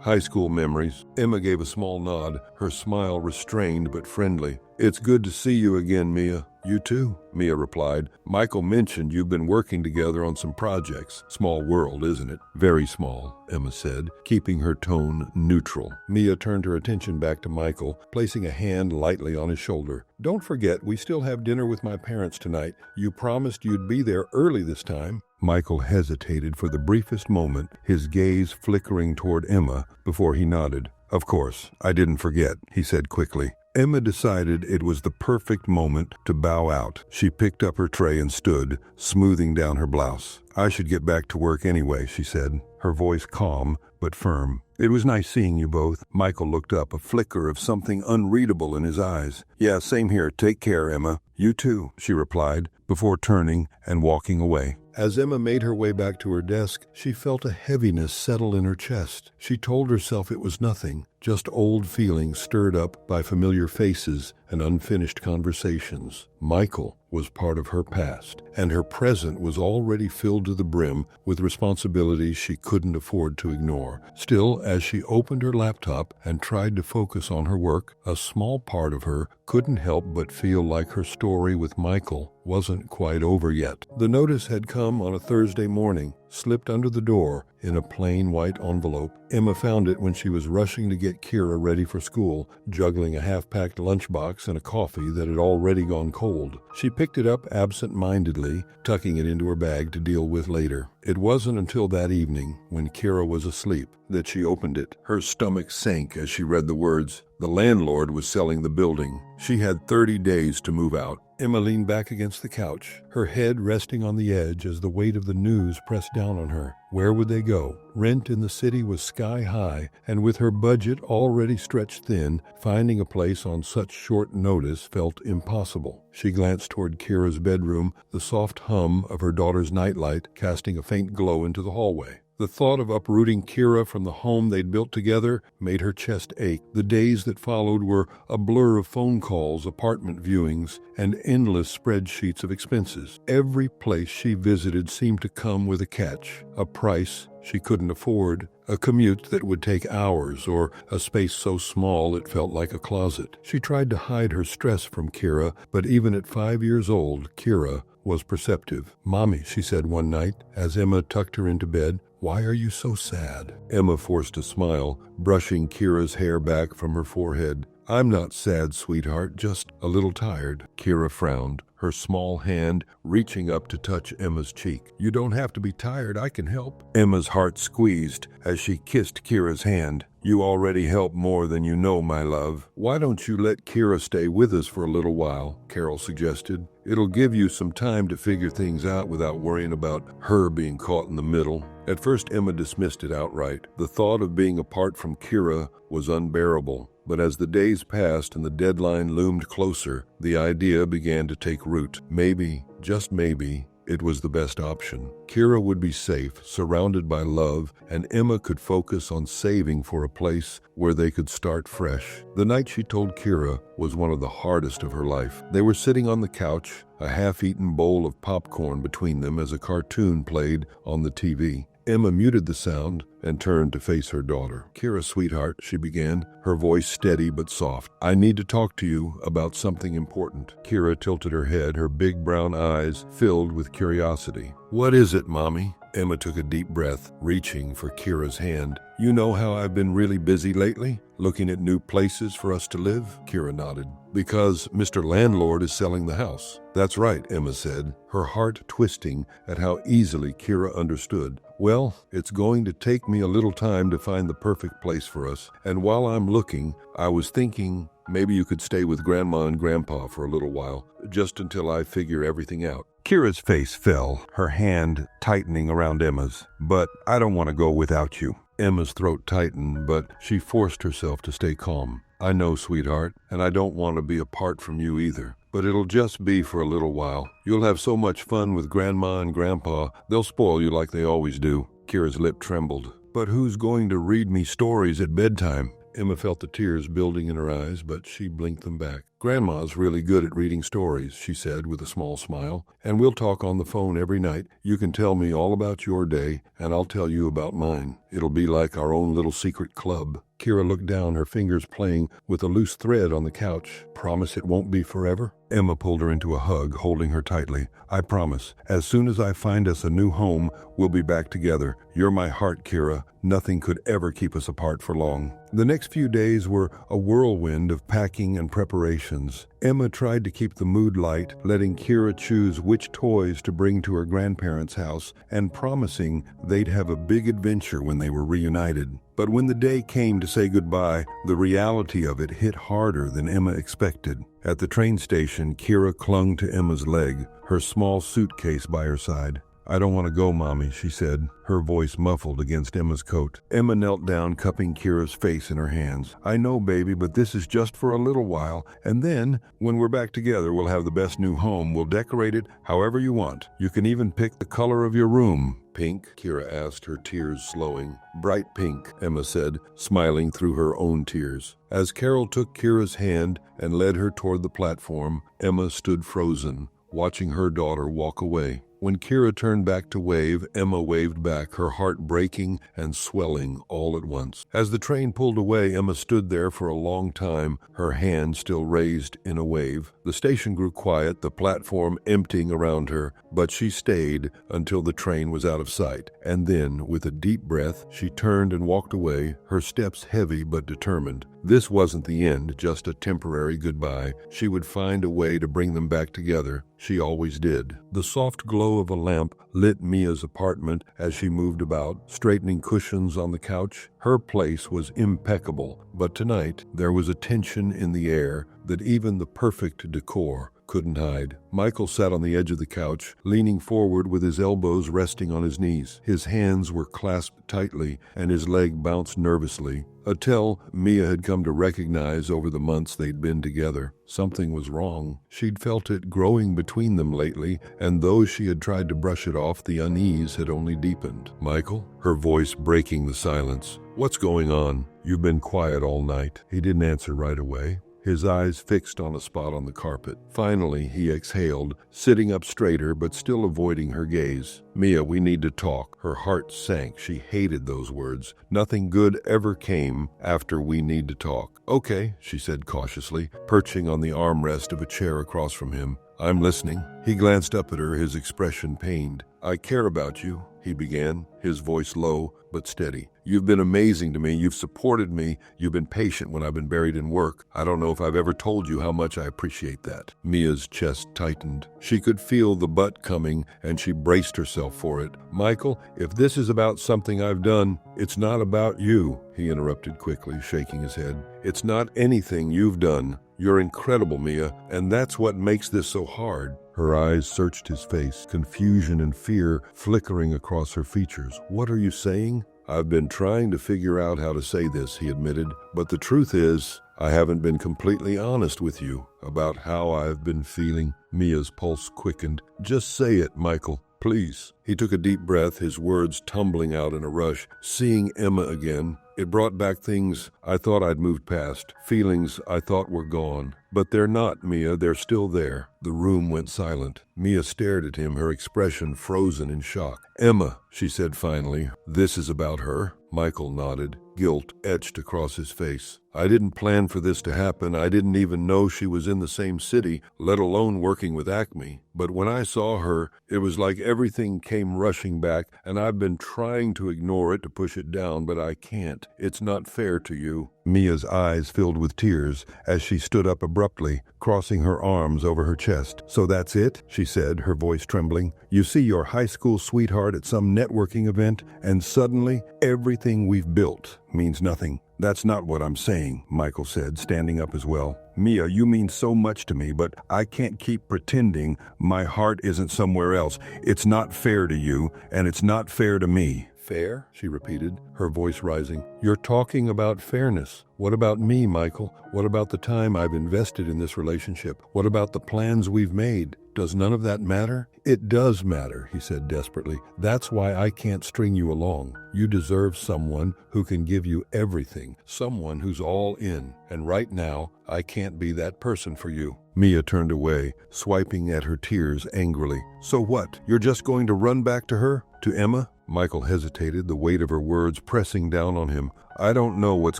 High school memories. Emma gave a small nod, her smile restrained but friendly. It's good to see you again, Mia. You too, Mia replied. Michael mentioned you've been working together on some projects. Small world, isn't it? Very small, Emma said, keeping her tone neutral. Mia turned her attention back to Michael, placing a hand lightly on his shoulder. Don't forget, we still have dinner with my parents tonight. You promised you'd be there early this time. Michael hesitated for the briefest moment, his gaze flickering toward Emma before he nodded. Of course, I didn't forget, he said quickly. Emma decided it was the perfect moment to bow out. She picked up her tray and stood, smoothing down her blouse. I should get back to work anyway, she said, her voice calm but firm. It was nice seeing you both. Michael looked up, a flicker of something unreadable in his eyes. Yeah, same here. Take care, Emma. You too, she replied, before turning and walking away. As Emma made her way back to her desk, she felt a heaviness settle in her chest. She told herself it was nothing, just old feelings stirred up by familiar faces and unfinished conversations. Michael was part of her past, and her present was already filled to the brim with responsibilities she couldn't afford to ignore. Still, as she opened her laptop and tried to focus on her work, a small part of her couldn't help but feel like her story with Michael wasn't quite over yet. The notice had come on a Thursday morning, slipped under the door in a plain white envelope. Emma found it when she was rushing to get Kira ready for school, juggling a half-packed lunchbox and a coffee that had already gone cold. She picked it up absent-mindedly, tucking it into her bag to deal with later. It wasn't until that evening, when Kira was asleep, that she opened it. Her stomach sank as she read the words. The landlord was selling the building. She had 30 days to move out. Emma leaned back against the couch, her head resting on the edge as the weight of the news pressed down on her. Where would they go? Rent in the city was sky high, and with her budget already stretched thin, finding a place on such short notice felt impossible. She glanced toward Kira's bedroom, the soft hum of her daughter's nightlight casting a faint glow into the hallway. The thought of uprooting Kira from the home they'd built together made her chest ache. The days that followed were a blur of phone calls, apartment viewings, and endless spreadsheets of expenses. Every place she visited seemed to come with a catch, a price she couldn't afford, a commute that would take hours, or a space so small it felt like a closet. She tried to hide her stress from Kira, but even at 5 years old, Kira was perceptive. "Mommy," she said one night, as Emma tucked her into bed, "why are you so sad?" Emma forced a smile, brushing Kira's hair back from her forehead. "I'm not sad, sweetheart, just a little tired." Kira frowned, her small hand reaching up to touch Emma's cheek. "You don't have to be tired, I can help." Emma's heart squeezed as she kissed Kira's hand. "You already help more than you know, my love." "Why don't you let Kira stay with us for a little while?" Carol suggested. "It'll give you some time to figure things out without worrying about her being caught in the middle." At first, Emma dismissed it outright. The thought of being apart from Kira was unbearable. But as the days passed and the deadline loomed closer, the idea began to take root. Maybe, just maybe, it was the best option. Kira would be safe, surrounded by love, and Emma could focus on saving for a place where they could start fresh. The night she told Kira was one of the hardest of her life. They were sitting on the couch, a half-eaten bowl of popcorn between them as a cartoon played on the TV. Emma muted the sound and turned to face her daughter. "Kira, sweetheart," she began, her voice steady but soft. "I need to talk to you about something important." Kira tilted her head, her big brown eyes filled with curiosity. "What is it, Mommy?" Emma took a deep breath, reaching for Kira's hand. "You know how I've been really busy lately, looking at new places for us to live?" Kira nodded. "Because Mr. Landlord is selling the house." "That's right," Emma said, her heart twisting at how easily Kira understood. "Well, it's going to take me a little time to find the perfect place for us, and while I'm looking, I was thinking maybe you could stay with Grandma and Grandpa for a little while, just until I figure everything out." Kira's face fell, her hand tightening around Emma's. "But I don't want to go without you." Emma's throat tightened, but she forced herself to stay calm. "I know, sweetheart, and I don't want to be apart from you either. But it'll just be for a little while. You'll have so much fun with Grandma and Grandpa, they'll spoil you like they always do." Kira's lip trembled. "But who's going to read me stories at bedtime?" Emma felt the tears building in her eyes, but she blinked them back. "Grandma's really good at reading stories," she said with a small smile, "and we'll talk on the phone every night. You can tell me all about your day, and I'll tell you about mine. It'll be like our own little secret club." Kira looked down, her fingers playing with a loose thread on the couch. "Promise it won't be forever?" Emma pulled her into a hug, holding her tightly. "I promise. As soon as I find us a new home, we'll be back together. You're my heart, Kira. Nothing could ever keep us apart for long." The next few days were a whirlwind of packing and preparations. Emma tried to keep the mood light, letting Kira choose which toys to bring to her grandparents' house and promising they'd have a big adventure when they were reunited. But when the day came to say goodbye, the reality of it hit harder than Emma expected. At the train station, Kira clung to Emma's leg, her small suitcase by her side. "I don't want to go, Mommy," she said, her voice muffled against Emma's coat. Emma knelt down, cupping Kira's face in her hands. "I know, baby, but this is just for a little while, and then, when we're back together, we'll have the best new home. We'll decorate it however you want. You can even pick the color of your room." "Pink?" Kira asked, her tears slowing. "Bright pink," Emma said, smiling through her own tears. As Carol took Kira's hand and led her toward the platform, Emma stood frozen, watching her daughter walk away. When Kira turned back to wave, Emma waved back, her heart breaking and swelling all at once. As the train pulled away, Emma stood there for a long time, her hand still raised in a wave. The station grew quiet, the platform emptying around her, but she stayed until the train was out of sight. And then, with a deep breath, she turned and walked away, her steps heavy but determined. This wasn't the end, just a temporary goodbye. She would find a way to bring them back together. She always did. The soft glow of a lamp lit Mia's apartment as she moved about, straightening cushions on the couch. Her place was impeccable, but tonight there was a tension in the air that even the perfect decor couldn't hide. Michael sat on the edge of the couch, leaning forward with his elbows resting on his knees. His hands were clasped tightly, and his leg bounced nervously. A tell Mia had come to recognize over the months they'd been together. Something was wrong. She'd felt it growing between them lately, and though she had tried to brush it off, the unease had only deepened. "Michael?" Her voice breaking the silence. "What's going on? You've been quiet all night." He didn't answer right away, his eyes fixed on a spot on the carpet. Finally, he exhaled, sitting up straighter but still avoiding her gaze. "Mia, we need to talk." Her heart sank. She hated those words. Nothing good ever came after "we need to talk." "Okay," she said cautiously, perching on the armrest of a chair across from him. "I'm listening." He glanced up at her, his expression pained. "I care about you," he began, his voice low but steady. "You've been amazing to me. You've supported me. You've been patient when I've been buried in work. I don't know if I've ever told you how much I appreciate that." Mia's chest tightened. She could feel the butt coming, and she braced herself for it. "Michael, if this is about something I've done, it's not about you," he interrupted quickly, shaking his head. "It's not anything you've done. You're incredible, Mia, and that's what makes this so hard." Her eyes searched his face, confusion and fear flickering across her features. "What are you saying?" "I've been trying to figure out how to say this," he admitted, "but the truth is, I haven't been completely honest with you about how I've been feeling. Mia's pulse quickened. Just say it, Michael. Please. He took a deep breath, his words tumbling out in a rush. Seeing Emma again, it brought back things I thought I'd moved past, feelings I thought were gone. But they're not, Mia, they're still there. The room went silent. Mia stared at him, her expression frozen in shock. Emma, she said finally, this is about her. Michael nodded, guilt etched across his face. I didn't plan for this to happen. I didn't even know she was in the same city, let alone working with Acme. But when I saw her, it was like everything came rushing back, and I've been trying to ignore it, to push it down, but I can't. It's not fair to you. Mia's eyes filled with tears as she stood up abruptly, crossing her arms over her chest. So that's it, she said, her voice trembling. You see your high school sweetheart at some networking event, and suddenly everything we've built means nothing. That's not what I'm saying, Michael said, standing up as well. Mia, you mean so much to me, but I can't keep pretending my heart isn't somewhere else. It's not fair to you, and it's not fair to me. Fair? She repeated, her voice rising. You're talking about fairness. What about me, Michael? What about the time I've invested in this relationship? What about the plans we've made? Does none of that matter? It does matter, he said desperately. That's why I can't string you along. You deserve someone who can give you everything, someone who's all in. And right now, I can't be that person for you. Mia turned away, swiping at her tears angrily. So what? You're just going to run back to her? To Emma? Michael hesitated, the weight of her words pressing down on him. I don't know what's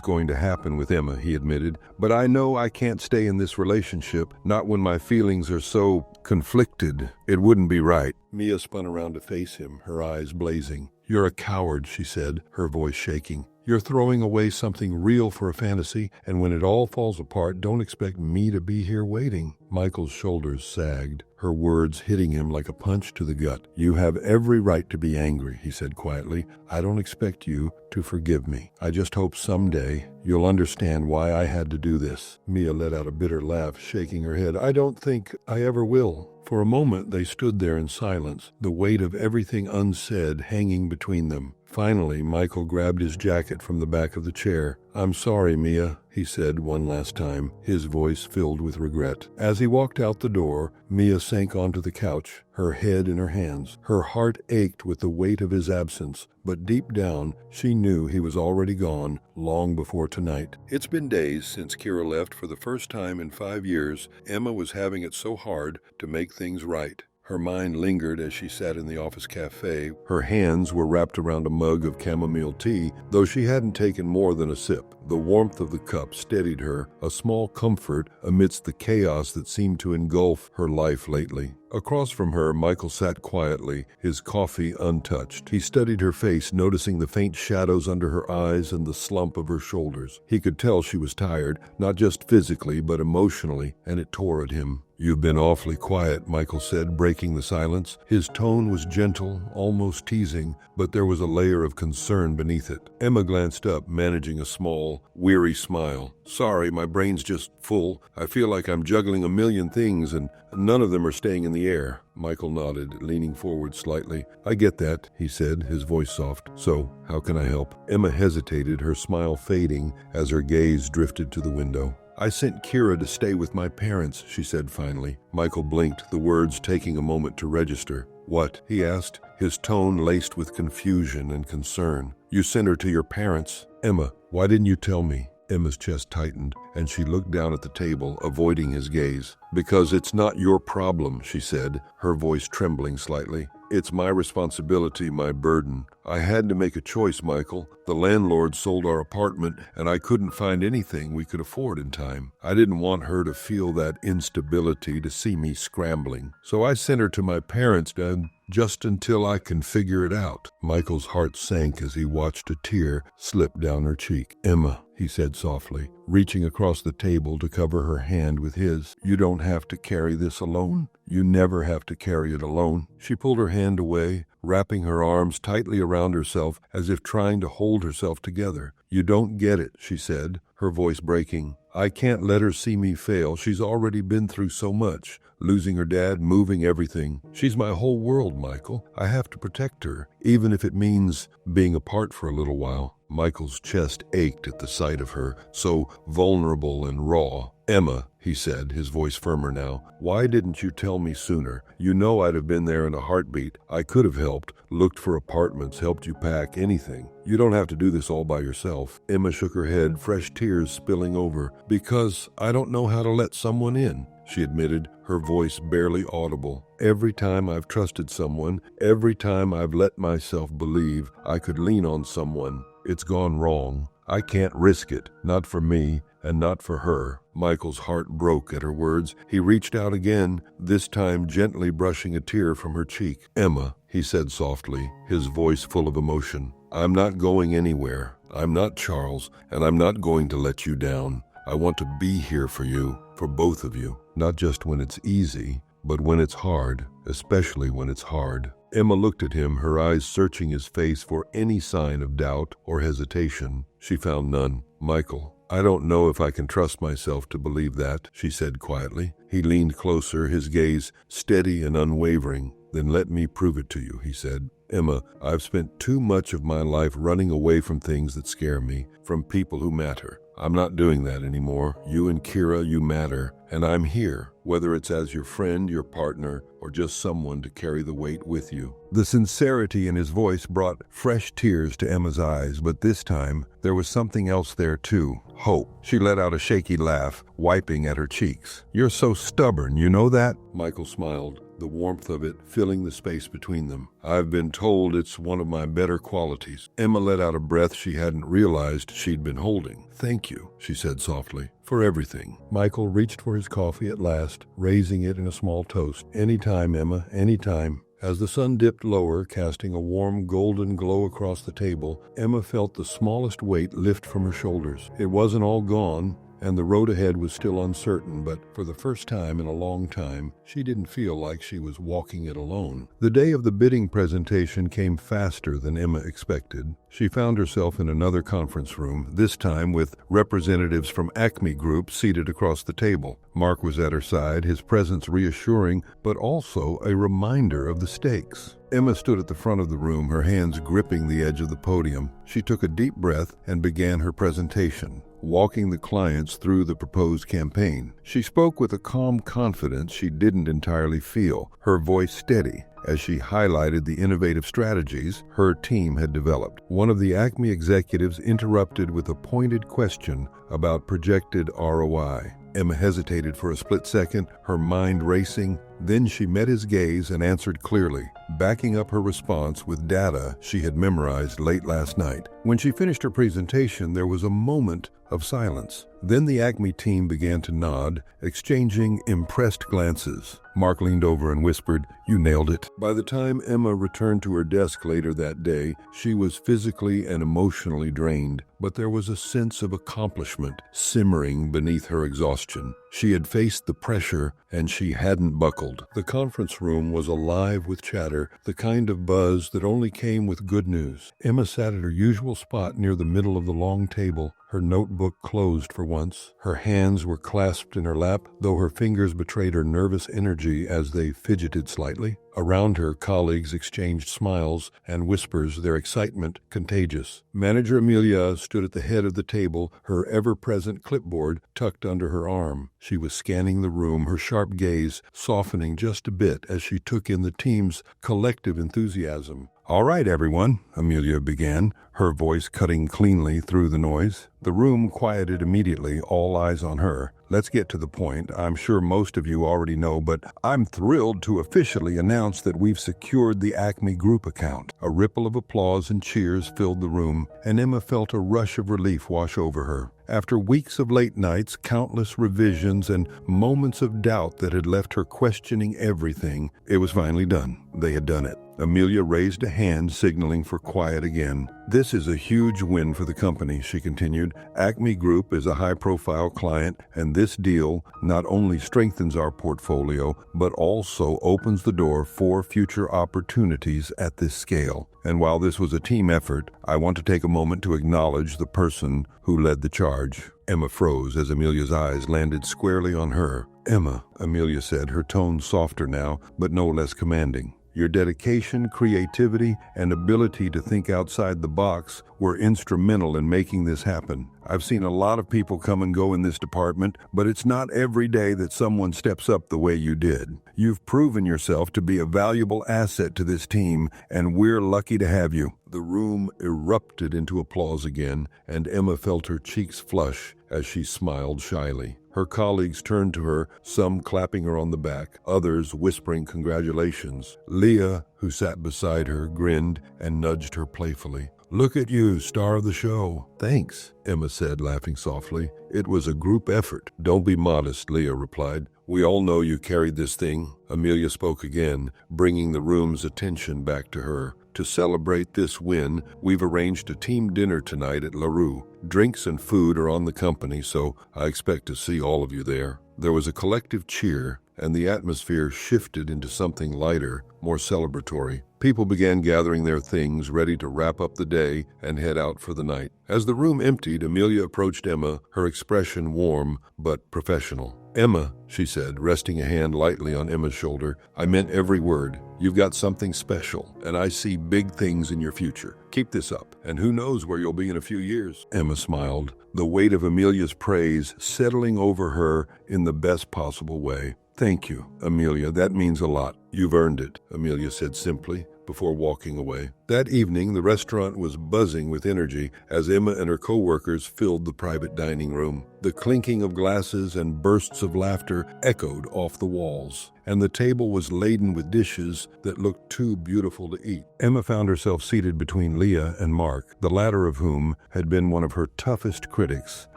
going to happen with Emma, he admitted, but I know I can't stay in this relationship, not when my feelings are so conflicted. It wouldn't be right. Mia spun around to face him, her eyes blazing. You're a coward, she said, her voice shaking. You're throwing away something real for a fantasy, and when it all falls apart, don't expect me to be here waiting. Michael's shoulders sagged, her words hitting him like a punch to the gut. You have every right to be angry, he said quietly. I don't expect you to forgive me. I just hope someday you'll understand why I had to do this. Mia let out a bitter laugh, shaking her head. I don't think I ever will. For a moment they stood there in silence, the weight of everything unsaid hanging between them. Finally, Michael grabbed his jacket from the back of the chair. I'm sorry, Mia, he said one last time, his voice filled with regret. As he walked out the door, Mia sank onto the couch, her head in her hands. Her heart ached with the weight of his absence, but deep down, she knew he was already gone long before tonight. It's been days since Kira left. For the first time in 5 years, Emma was having it so hard to make things right. Her mind lingered as she sat in the office cafe. Her hands were wrapped around a mug of chamomile tea, though she hadn't taken more than a sip. The warmth of the cup steadied her, a small comfort amidst the chaos that seemed to engulf her life lately. Across from her, Michael sat quietly, his coffee untouched. He studied her face, noticing the faint shadows under her eyes and the slump of her shoulders. He could tell she was tired, not just physically, but emotionally, and it tore at him. You've been awfully quiet, Michael said, breaking the silence. His tone was gentle, almost teasing, but there was a layer of concern beneath it. Emma glanced up, managing a small, weary smile. Sorry, my brain's just full. I feel like I'm juggling a million things, and none of them are staying in the air. Michael nodded, leaning forward slightly. I get that, he said, his voice soft. So, how can I help? Emma hesitated, her smile fading as her gaze drifted to the window. I sent Kira to stay with my parents, she said finally. Michael blinked, the words taking a moment to register. What? He asked, his tone laced with confusion and concern. You sent her to your parents? Emma, why didn't you tell me? Emma's chest tightened, and she looked down at the table, avoiding his gaze. Because it's not your problem, she said, her voice trembling slightly. It's my responsibility, my burden. I had to make a choice, Michael. The landlord sold our apartment, and I couldn't find anything we could afford in time. I didn't want her to feel that instability, to see me scrambling. So I sent her to my parents, and just until I can figure it out. Michael's heart sank as he watched a tear slip down her cheek. Emma, he said softly, reaching across the table to cover her hand with his. You don't have to carry this alone. You never have to carry it alone. She pulled her hand away, wrapping her arms tightly around herself as if trying to hold herself together. You don't get it, she said, her voice breaking. I can't let her see me fail. She's already been through so much. Losing her dad, moving everything. She's my whole world, Michael. I have to protect her, even if it means being apart for a little while. Michael's chest ached at the sight of her, so vulnerable and raw. Emma, he said, his voice firmer now, why didn't you tell me sooner? You know I'd have been there in a heartbeat. I could have helped, looked for apartments, helped you pack, anything. You don't have to do this all by yourself. Emma shook her head, fresh tears spilling over. Because I don't know how to let someone in, she admitted, her voice barely audible. Every time I've trusted someone, every time I've let myself believe I could lean on someone, it's gone wrong. I can't risk it, not for me and not for her. Michael's heart broke at her words. He reached out again, this time gently brushing a tear from her cheek. Emma, he said softly, his voice full of emotion, I'm not going anywhere. I'm not Charles, and I'm not going to let you down. I want to be here for you, for both of you, not just when it's easy, but when it's hard, especially when it's hard. Emma looked at him, her eyes searching his face for any sign of doubt or hesitation. She found none. Michael, I don't know if I can trust myself to believe that, she said quietly. He leaned closer, his gaze steady and unwavering. Then let me prove it to you, he said. Emma, I've spent too much of my life running away from things that scare me, from people who matter. I'm not doing that anymore. You and Kira, you matter, and I'm here, whether it's as your friend, your partner, or just someone to carry the weight with you. The sincerity in his voice brought fresh tears to Emma's eyes, but this time there was something else there too, hope. She let out a shaky laugh, wiping at her cheeks. You're so stubborn, you know that? Michael smiled, the warmth of it filling the space between them. I've been told it's one of my better qualities. Emma let out a breath she hadn't realized she'd been holding. Thank you, she said softly, for everything. Michael reached for his coffee at last, raising it in a small toast. Anytime, Emma, anytime. As the sun dipped lower, casting a warm golden glow across the table, Emma felt the smallest weight lift from her shoulders. It wasn't all gone, and the road ahead was still uncertain, but for the first time in a long time, she didn't feel like she was walking it alone. The day of the bidding presentation came faster than Emma expected. She found herself in another conference room, this time with representatives from Acme Group seated across the table. Mark was at her side, his presence reassuring, but also a reminder of the stakes. Emma stood at the front of the room, her hands gripping the edge of the podium. She took a deep breath and began her presentation, walking the clients through the proposed campaign. She spoke with a calm confidence she didn't entirely feel, her voice steady, as she highlighted the innovative strategies her team had developed. One of the Acme executives interrupted with a pointed question about projected ROI. Emma hesitated for a split second, her mind racing. Then she met his gaze and answered clearly, backing up her response with data she had memorized late last night. When she finished her presentation, there was a moment of silence. Then the Acme team began to nod, exchanging impressed glances. Mark leaned over and whispered, "You nailed it." By the time Emma returned to her desk later that day, she was physically and emotionally drained, but there was a sense of accomplishment simmering beneath her exhaustion. She had faced the pressure, and she hadn't buckled. The conference room was alive with chatter, the kind of buzz that only came with good news. Emma sat at her usual spot near the middle of the long table, her notebook closed for once. Her hands were clasped in her lap, though her fingers betrayed her nervous energy as they fidgeted slightly. Around her, colleagues exchanged smiles and whispers, their excitement contagious. Manager Amelia stood at the head of the table, her ever-present clipboard tucked under her arm. She was scanning the room, her sharp gaze softening just a bit as she took in the team's collective enthusiasm. "All right, everyone," Amelia began, her voice cutting cleanly through the noise. The room quieted immediately, all eyes on her. "Let's get to the point. I'm sure most of you already know, but I'm thrilled to officially announce that we've secured the Acme Group account." A ripple of applause and cheers filled the room, and Emma felt a rush of relief wash over her. After weeks of late nights, countless revisions, and moments of doubt that had left her questioning everything, it was finally done. They had done it. Amelia raised a hand, signaling for quiet again. "This is a huge win for the company," she continued. "Acme Group is a high-profile client, and this deal not only strengthens our portfolio, but also opens the door for future opportunities at this scale. And while this was a team effort, I want to take a moment to acknowledge the person who led the charge. charge. Emma froze as Amelia's eyes landed squarely on her. Emma, Amelia said, her tone softer now, but no less commanding. Your dedication, creativity, and ability to think outside the box were instrumental in making this happen. I've seen a lot of people come and go in this department, but it's not every day that someone steps up the way you did. You've proven yourself to be a valuable asset to this team, and we're lucky to have you. The room erupted into applause again, and Emma felt her cheeks flush as she smiled shyly. Her colleagues turned to her, some clapping her on the back, others whispering congratulations. Leah, who sat beside her, grinned and nudged her playfully. Look at you, star of the show. Thanks, Emma said, laughing softly. It was a group effort. Don't be modest, Leah replied. We all know you carried this thing. Amelia spoke again, bringing the room's attention back to her. To celebrate this win, we've arranged a team dinner tonight at LaRue. Drinks and food are on the company, so I expect to see all of you there. There was a collective cheer, and the atmosphere shifted into something lighter, more celebratory. People began gathering their things, ready to wrap up the day and head out for the night. As the room emptied, Amelia approached Emma, her expression warm but professional. Emma, she said, resting a hand lightly on Emma's shoulder, I meant every word. You've got something special, and I see big things in your future. Keep this up, and who knows where you'll be in a few years. Emma smiled, the weight of Amelia's praise settling over her in the best possible way. Thank you, Amelia. That means a lot. You've earned it, Amelia said simply, before walking away. That evening, the restaurant was buzzing with energy as Emma and her co-workers filled the private dining room. The clinking of glasses and bursts of laughter echoed off the walls, and the table was laden with dishes that looked too beautiful to eat. Emma found herself seated between Leah and Mark, the latter of whom had been one of her toughest critics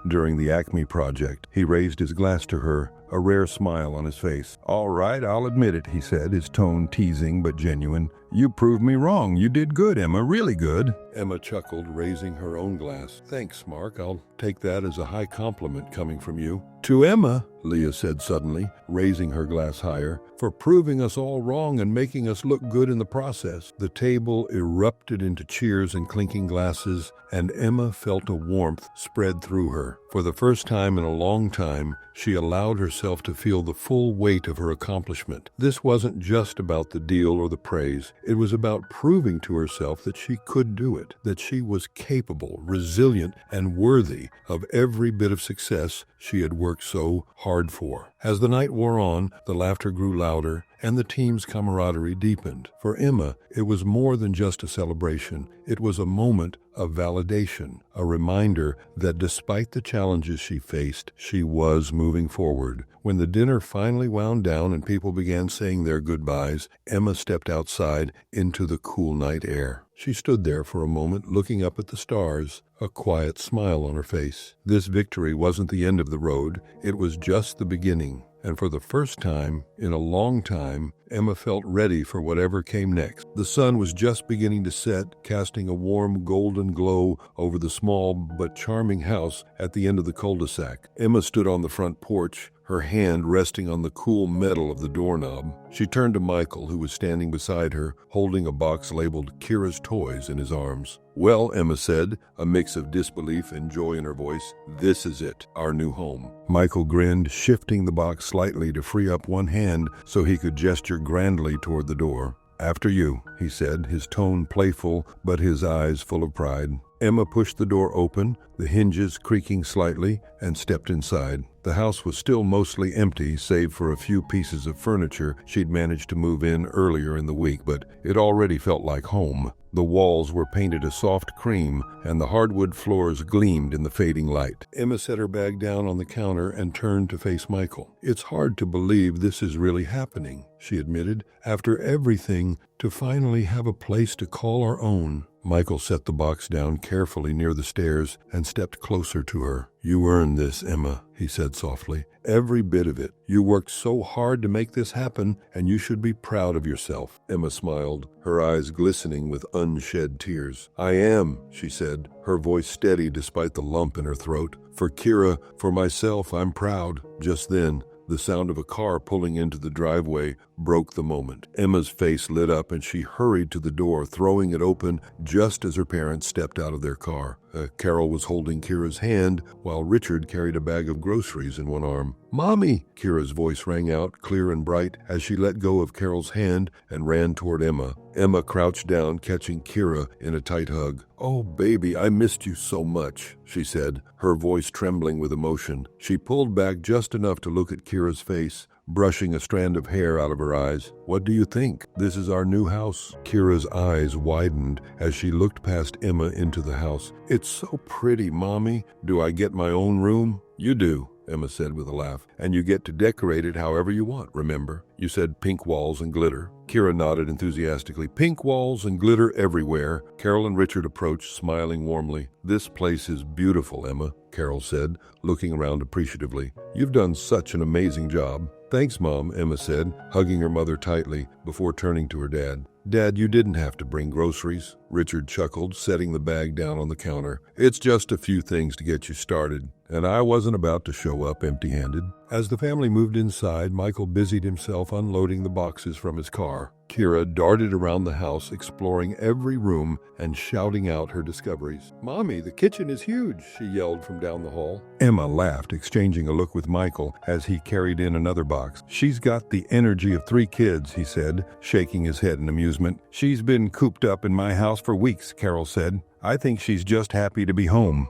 during the Acme project. He raised his glass to her, a rare smile on his face. All right, I'll admit it, he said, his tone teasing but genuine. You proved me wrong. You did good, Emma, really good. Emma chuckled, raising her own glass. Thanks, Mark. I'll take that as a high compliment coming from you. To Emma, Leah said suddenly, raising her glass higher, for proving us all wrong and making us look good in the process. The table erupted into cheers and clinking glasses, and Emma felt a warmth spread through her. For the first time in a long time, she allowed herself to feel the full weight of her accomplishment. This wasn't just about the deal or the praise. It was about proving to herself that she could do it, that she was capable, resilient, and worthy of every bit of success she had worked so hard for. As the night wore on, the laughter grew louder, and the team's camaraderie deepened. For Emma, it was more than just a celebration. It was a moment of validation, a reminder that despite the challenges she faced, she was moving forward. When the dinner finally wound down and people began saying their goodbyes, Emma stepped outside into the cool night air. She stood there for a moment, looking up at the stars, a quiet smile on her face. This victory wasn't the end of the road. It was just the beginning. And for the first time in a long time, Emma felt ready for whatever came next. The sun was just beginning to set, casting a warm golden glow over the small but charming house at the end of the cul-de-sac. Emma stood on the front porch, her hand resting on the cool metal of the doorknob. She turned to Michael, who was standing beside her, holding a box labeled Kira's Toys in his arms. Well, Emma said, a mix of disbelief and joy in her voice, this is it, our new home. Michael grinned, shifting the box slightly to free up one hand so he could gesture grandly toward the door. After you, he said, his tone playful but his eyes full of pride. Emma pushed the door open, the hinges creaking slightly, and stepped inside. The house was still mostly empty, save for a few pieces of furniture she'd managed to move in earlier in the week, but it already felt like home. The walls were painted a soft cream, and the hardwood floors gleamed in the fading light. Emma set her bag down on the counter and turned to face Michael. It's hard to believe this is really happening, she admitted. After everything, to finally have a place to call our own. Michael set the box down carefully near the stairs and stepped closer to her. You earned this, Emma, he said softly. Every bit of it. You worked so hard to make this happen, and you should be proud of yourself. Emma smiled, her eyes glistening with unshed tears. I am, she said, her voice steady despite the lump in her throat. For Kira, for myself, I'm proud. Just then, the sound of a car pulling into the driveway broke the moment. Emma's face lit up and she hurried to the door, throwing it open just as her parents stepped out of their car. Carol was holding Kira's hand while Richard carried a bag of groceries in one arm. "Mommy!" Kira's voice rang out, clear and bright, as she let go of Carol's hand and ran toward Emma. Emma crouched down, catching Kira in a tight hug. "Oh, baby, I missed you so much," she said, her voice trembling with emotion. She pulled back just enough to look at Kira's face, brushing a strand of hair out of her eyes. "What do you think? This is our new house." Kira's eyes widened as she looked past Emma into the house. "It's so pretty, Mommy. Do I get my own room?" "You do," Emma said with a laugh. "And you get to decorate it however you want, remember? You said pink walls and glitter." Kira nodded enthusiastically. "Pink walls and glitter everywhere." Carol and Richard approached, smiling warmly. "This place is beautiful, Emma," Carol said, looking around appreciatively. "You've done such an amazing job." "Thanks, Mom," Emma said, hugging her mother tightly before turning to her dad. "Dad, you didn't have to bring groceries," Richard chuckled, setting the bag down on the counter. "It's just a few things to get you started, and I wasn't about to show up empty-handed." As the family moved inside, Michael busied himself unloading the boxes from his car. Kira darted around the house, exploring every room and shouting out her discoveries. "Mommy, the kitchen is huge," she yelled from down the hall. Emma laughed, exchanging a look with Michael as he carried in another box. "She's got the energy of 3 kids, he said, shaking his head in amusement. "She's been cooped up in my house for weeks," Carol said. "I think she's just happy to be home."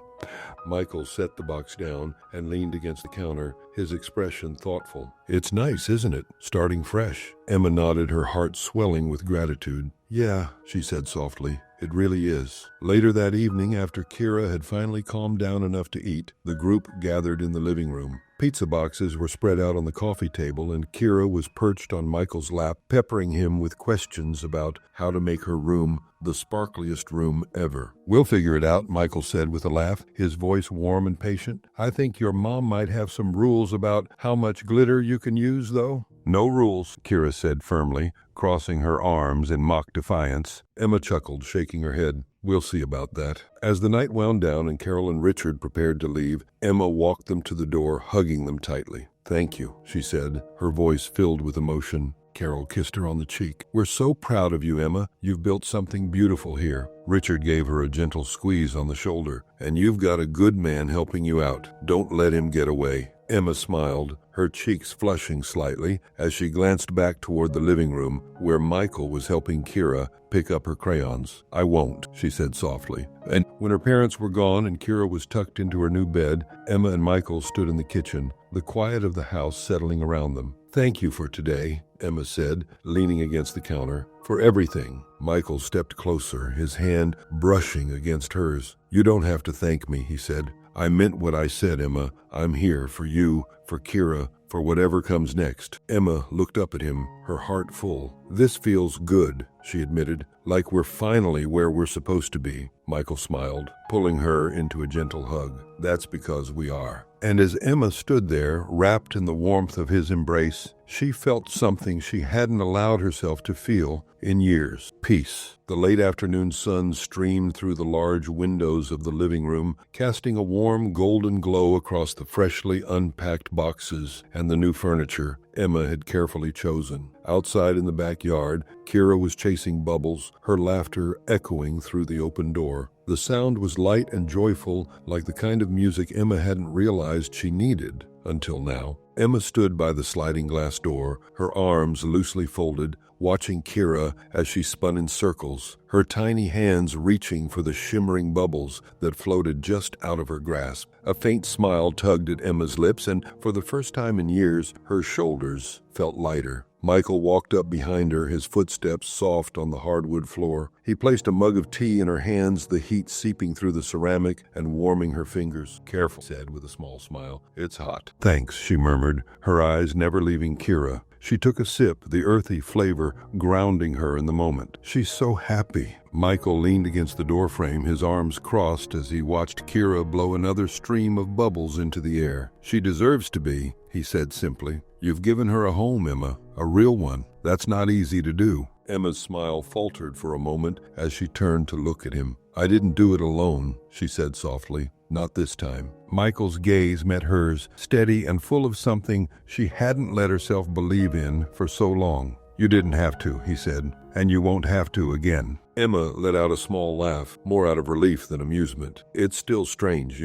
Michael set the box down and leaned against the counter, his expression thoughtful. "It's nice, isn't it? Starting fresh." Emma nodded, her heart swelling with gratitude. "Yeah," she said softly, "it really is." Later that evening, after Kira had finally calmed down enough to eat, the group gathered in the living room. Pizza boxes were spread out on the coffee table, and Kira was perched on Michael's lap, peppering him with questions about how to make her room the sparkliest room ever. "We'll figure it out," Michael said with a laugh, his voice warm and patient. "I think your mom might have some rules about how much glitter you can use, though." "No rules," Kira said firmly, crossing her arms in mock defiance. Emma chuckled, shaking her head. "We'll see about that." As the night wound down and Carol and Richard prepared to leave, Emma walked them to the door, hugging them tightly. "Thank you," she said, her voice filled with emotion. Carol kissed her on the cheek. "We're so proud of you, Emma. You've built something beautiful here." Richard gave her a gentle squeeze on the shoulder. "And you've got a good man helping you out. Don't let him get away." Emma smiled, her cheeks flushing slightly as she glanced back toward the living room where Michael was helping Kira pick up her crayons. "I won't," she said softly. And when her parents were gone and Kira was tucked into her new bed, Emma and Michael stood in the kitchen, the quiet of the house settling around them. "Thank you for today," Emma said, leaning against the counter. "For everything." Michael stepped closer, his hand brushing against hers. "You don't have to thank me," he said. "I meant what I said, Emma. I'm here for you, for Kira, for whatever comes next." Emma looked up at him, her heart full. "This feels good," she admitted, "like we're finally where we're supposed to be." Michael smiled, pulling her into a gentle hug. "That's because we are." And as Emma stood there, wrapped in the warmth of his embrace, she felt something she hadn't allowed herself to feel in years. Peace. The late afternoon sun streamed through the large windows of the living room, casting a warm golden glow across the freshly unpacked boxes and the new furniture Emma had carefully chosen. Outside in the backyard, Kira was chasing Bubbles, her laughter echoing through the open door. The sound was light and joyful, like the kind of music Emma hadn't realized she needed until now. Emma stood by the sliding glass door, her arms loosely folded, watching Kira as she spun in circles, her tiny hands reaching for the shimmering bubbles that floated just out of her grasp. A faint smile tugged at Emma's lips, and for the first time in years, her shoulders felt lighter. Michael walked up behind her, his footsteps soft on the hardwood floor. He placed a mug of tea in her hands, the heat seeping through the ceramic and warming her fingers. "Careful," he said with a small smile. "It's hot." "Thanks," she murmured, her eyes never leaving Kira. She took a sip, the earthy flavor grounding her in the moment. "She's so happy." Michael leaned against the doorframe, his arms crossed as he watched Kira blow another stream of bubbles into the air. "She deserves to be," he said simply. "You've given her a home, Emma, a real one. That's not easy to do." Emma's smile faltered for a moment as she turned to look at him. "I didn't do it alone," she said softly. "Not this time." Michael's gaze met hers, steady and full of something she hadn't let herself believe in for so long. "You didn't have to," he said, "and you won't have to again." Emma let out a small laugh, more out of relief than amusement. It's still strange,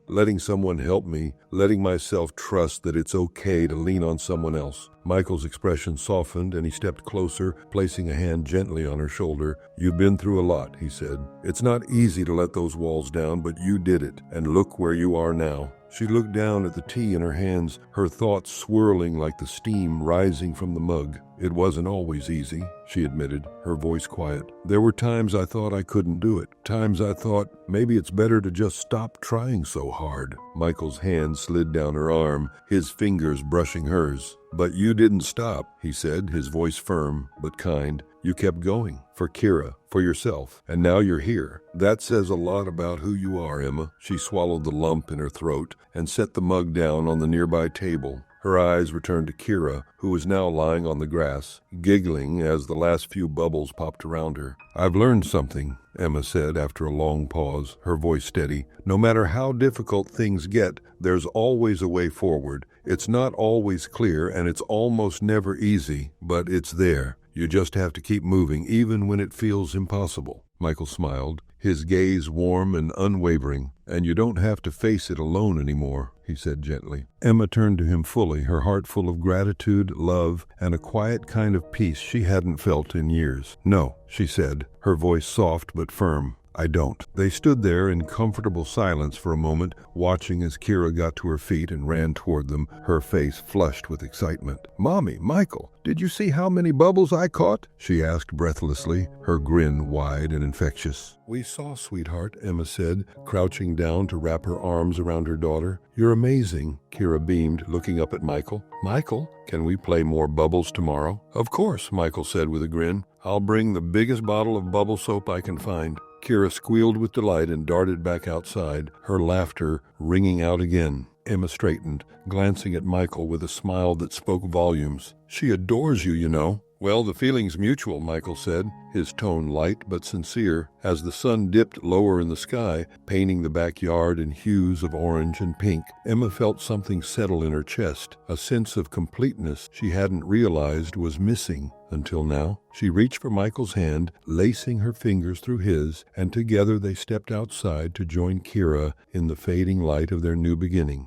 letting someone help me, letting myself trust that it's okay to lean on someone else. Michael's expression softened and he stepped closer, placing a hand gently on her shoulder. You've been through a lot, he said. It's not easy to let those walls down, but you did it, and look where you are now. She looked down at the tea in her hands, her thoughts swirling like the steam rising from the mug. It wasn't always easy, she admitted, her voice quiet. There were times I thought I couldn't do it, times I thought maybe it's better to just stop trying so hard. Michael's hand slid down her arm, his fingers brushing hers. But you didn't stop, he said, his voice firm but kind. You kept going, for Kira, for yourself, and now you're here. That says a lot about who you are, Emma. She swallowed the lump in her throat and set the mug down on the nearby table. Her eyes returned to Kira, who was now lying on the grass, giggling as the last few bubbles popped around her. I've learned something, Emma said after a long pause, her voice steady. No matter how difficult things get, there's always a way forward. It's not always clear, and it's almost never easy, but it's there. You just have to keep moving, even when it feels impossible. Michael smiled, his gaze warm and unwavering. And you don't have to face it alone anymore, he said gently. Emma turned to him fully, her heart full of gratitude, love, and a quiet kind of peace she hadn't felt in years. No, she said, her voice soft but firm. I don't. They stood there in comfortable silence for a moment, watching as Kira got to her feet and ran toward them, her face flushed with excitement. Mommy, Michael, did you see how many bubbles I caught? She asked breathlessly, her grin wide and infectious. We saw, sweetheart, Emma said, crouching down to wrap her arms around her daughter. You're amazing, Kira beamed, looking up at Michael. Michael, can we play more bubbles tomorrow? Of course, Michael said with a grin. I'll bring the biggest bottle of bubble soap I can find. Kira squealed with delight and darted back outside, her laughter ringing out again. Emma straightened, glancing at Michael with a smile that spoke volumes. She adores you, Well, the feeling's mutual, Michael said, his tone light but sincere, as the sun dipped lower in the sky, painting the backyard in hues of orange and pink. Emma felt something settle in her chest, a sense of completeness she hadn't realized was missing until now. She reached for Michael's hand, lacing her fingers through his, and together they stepped outside to join Kira in the fading light of their new beginning.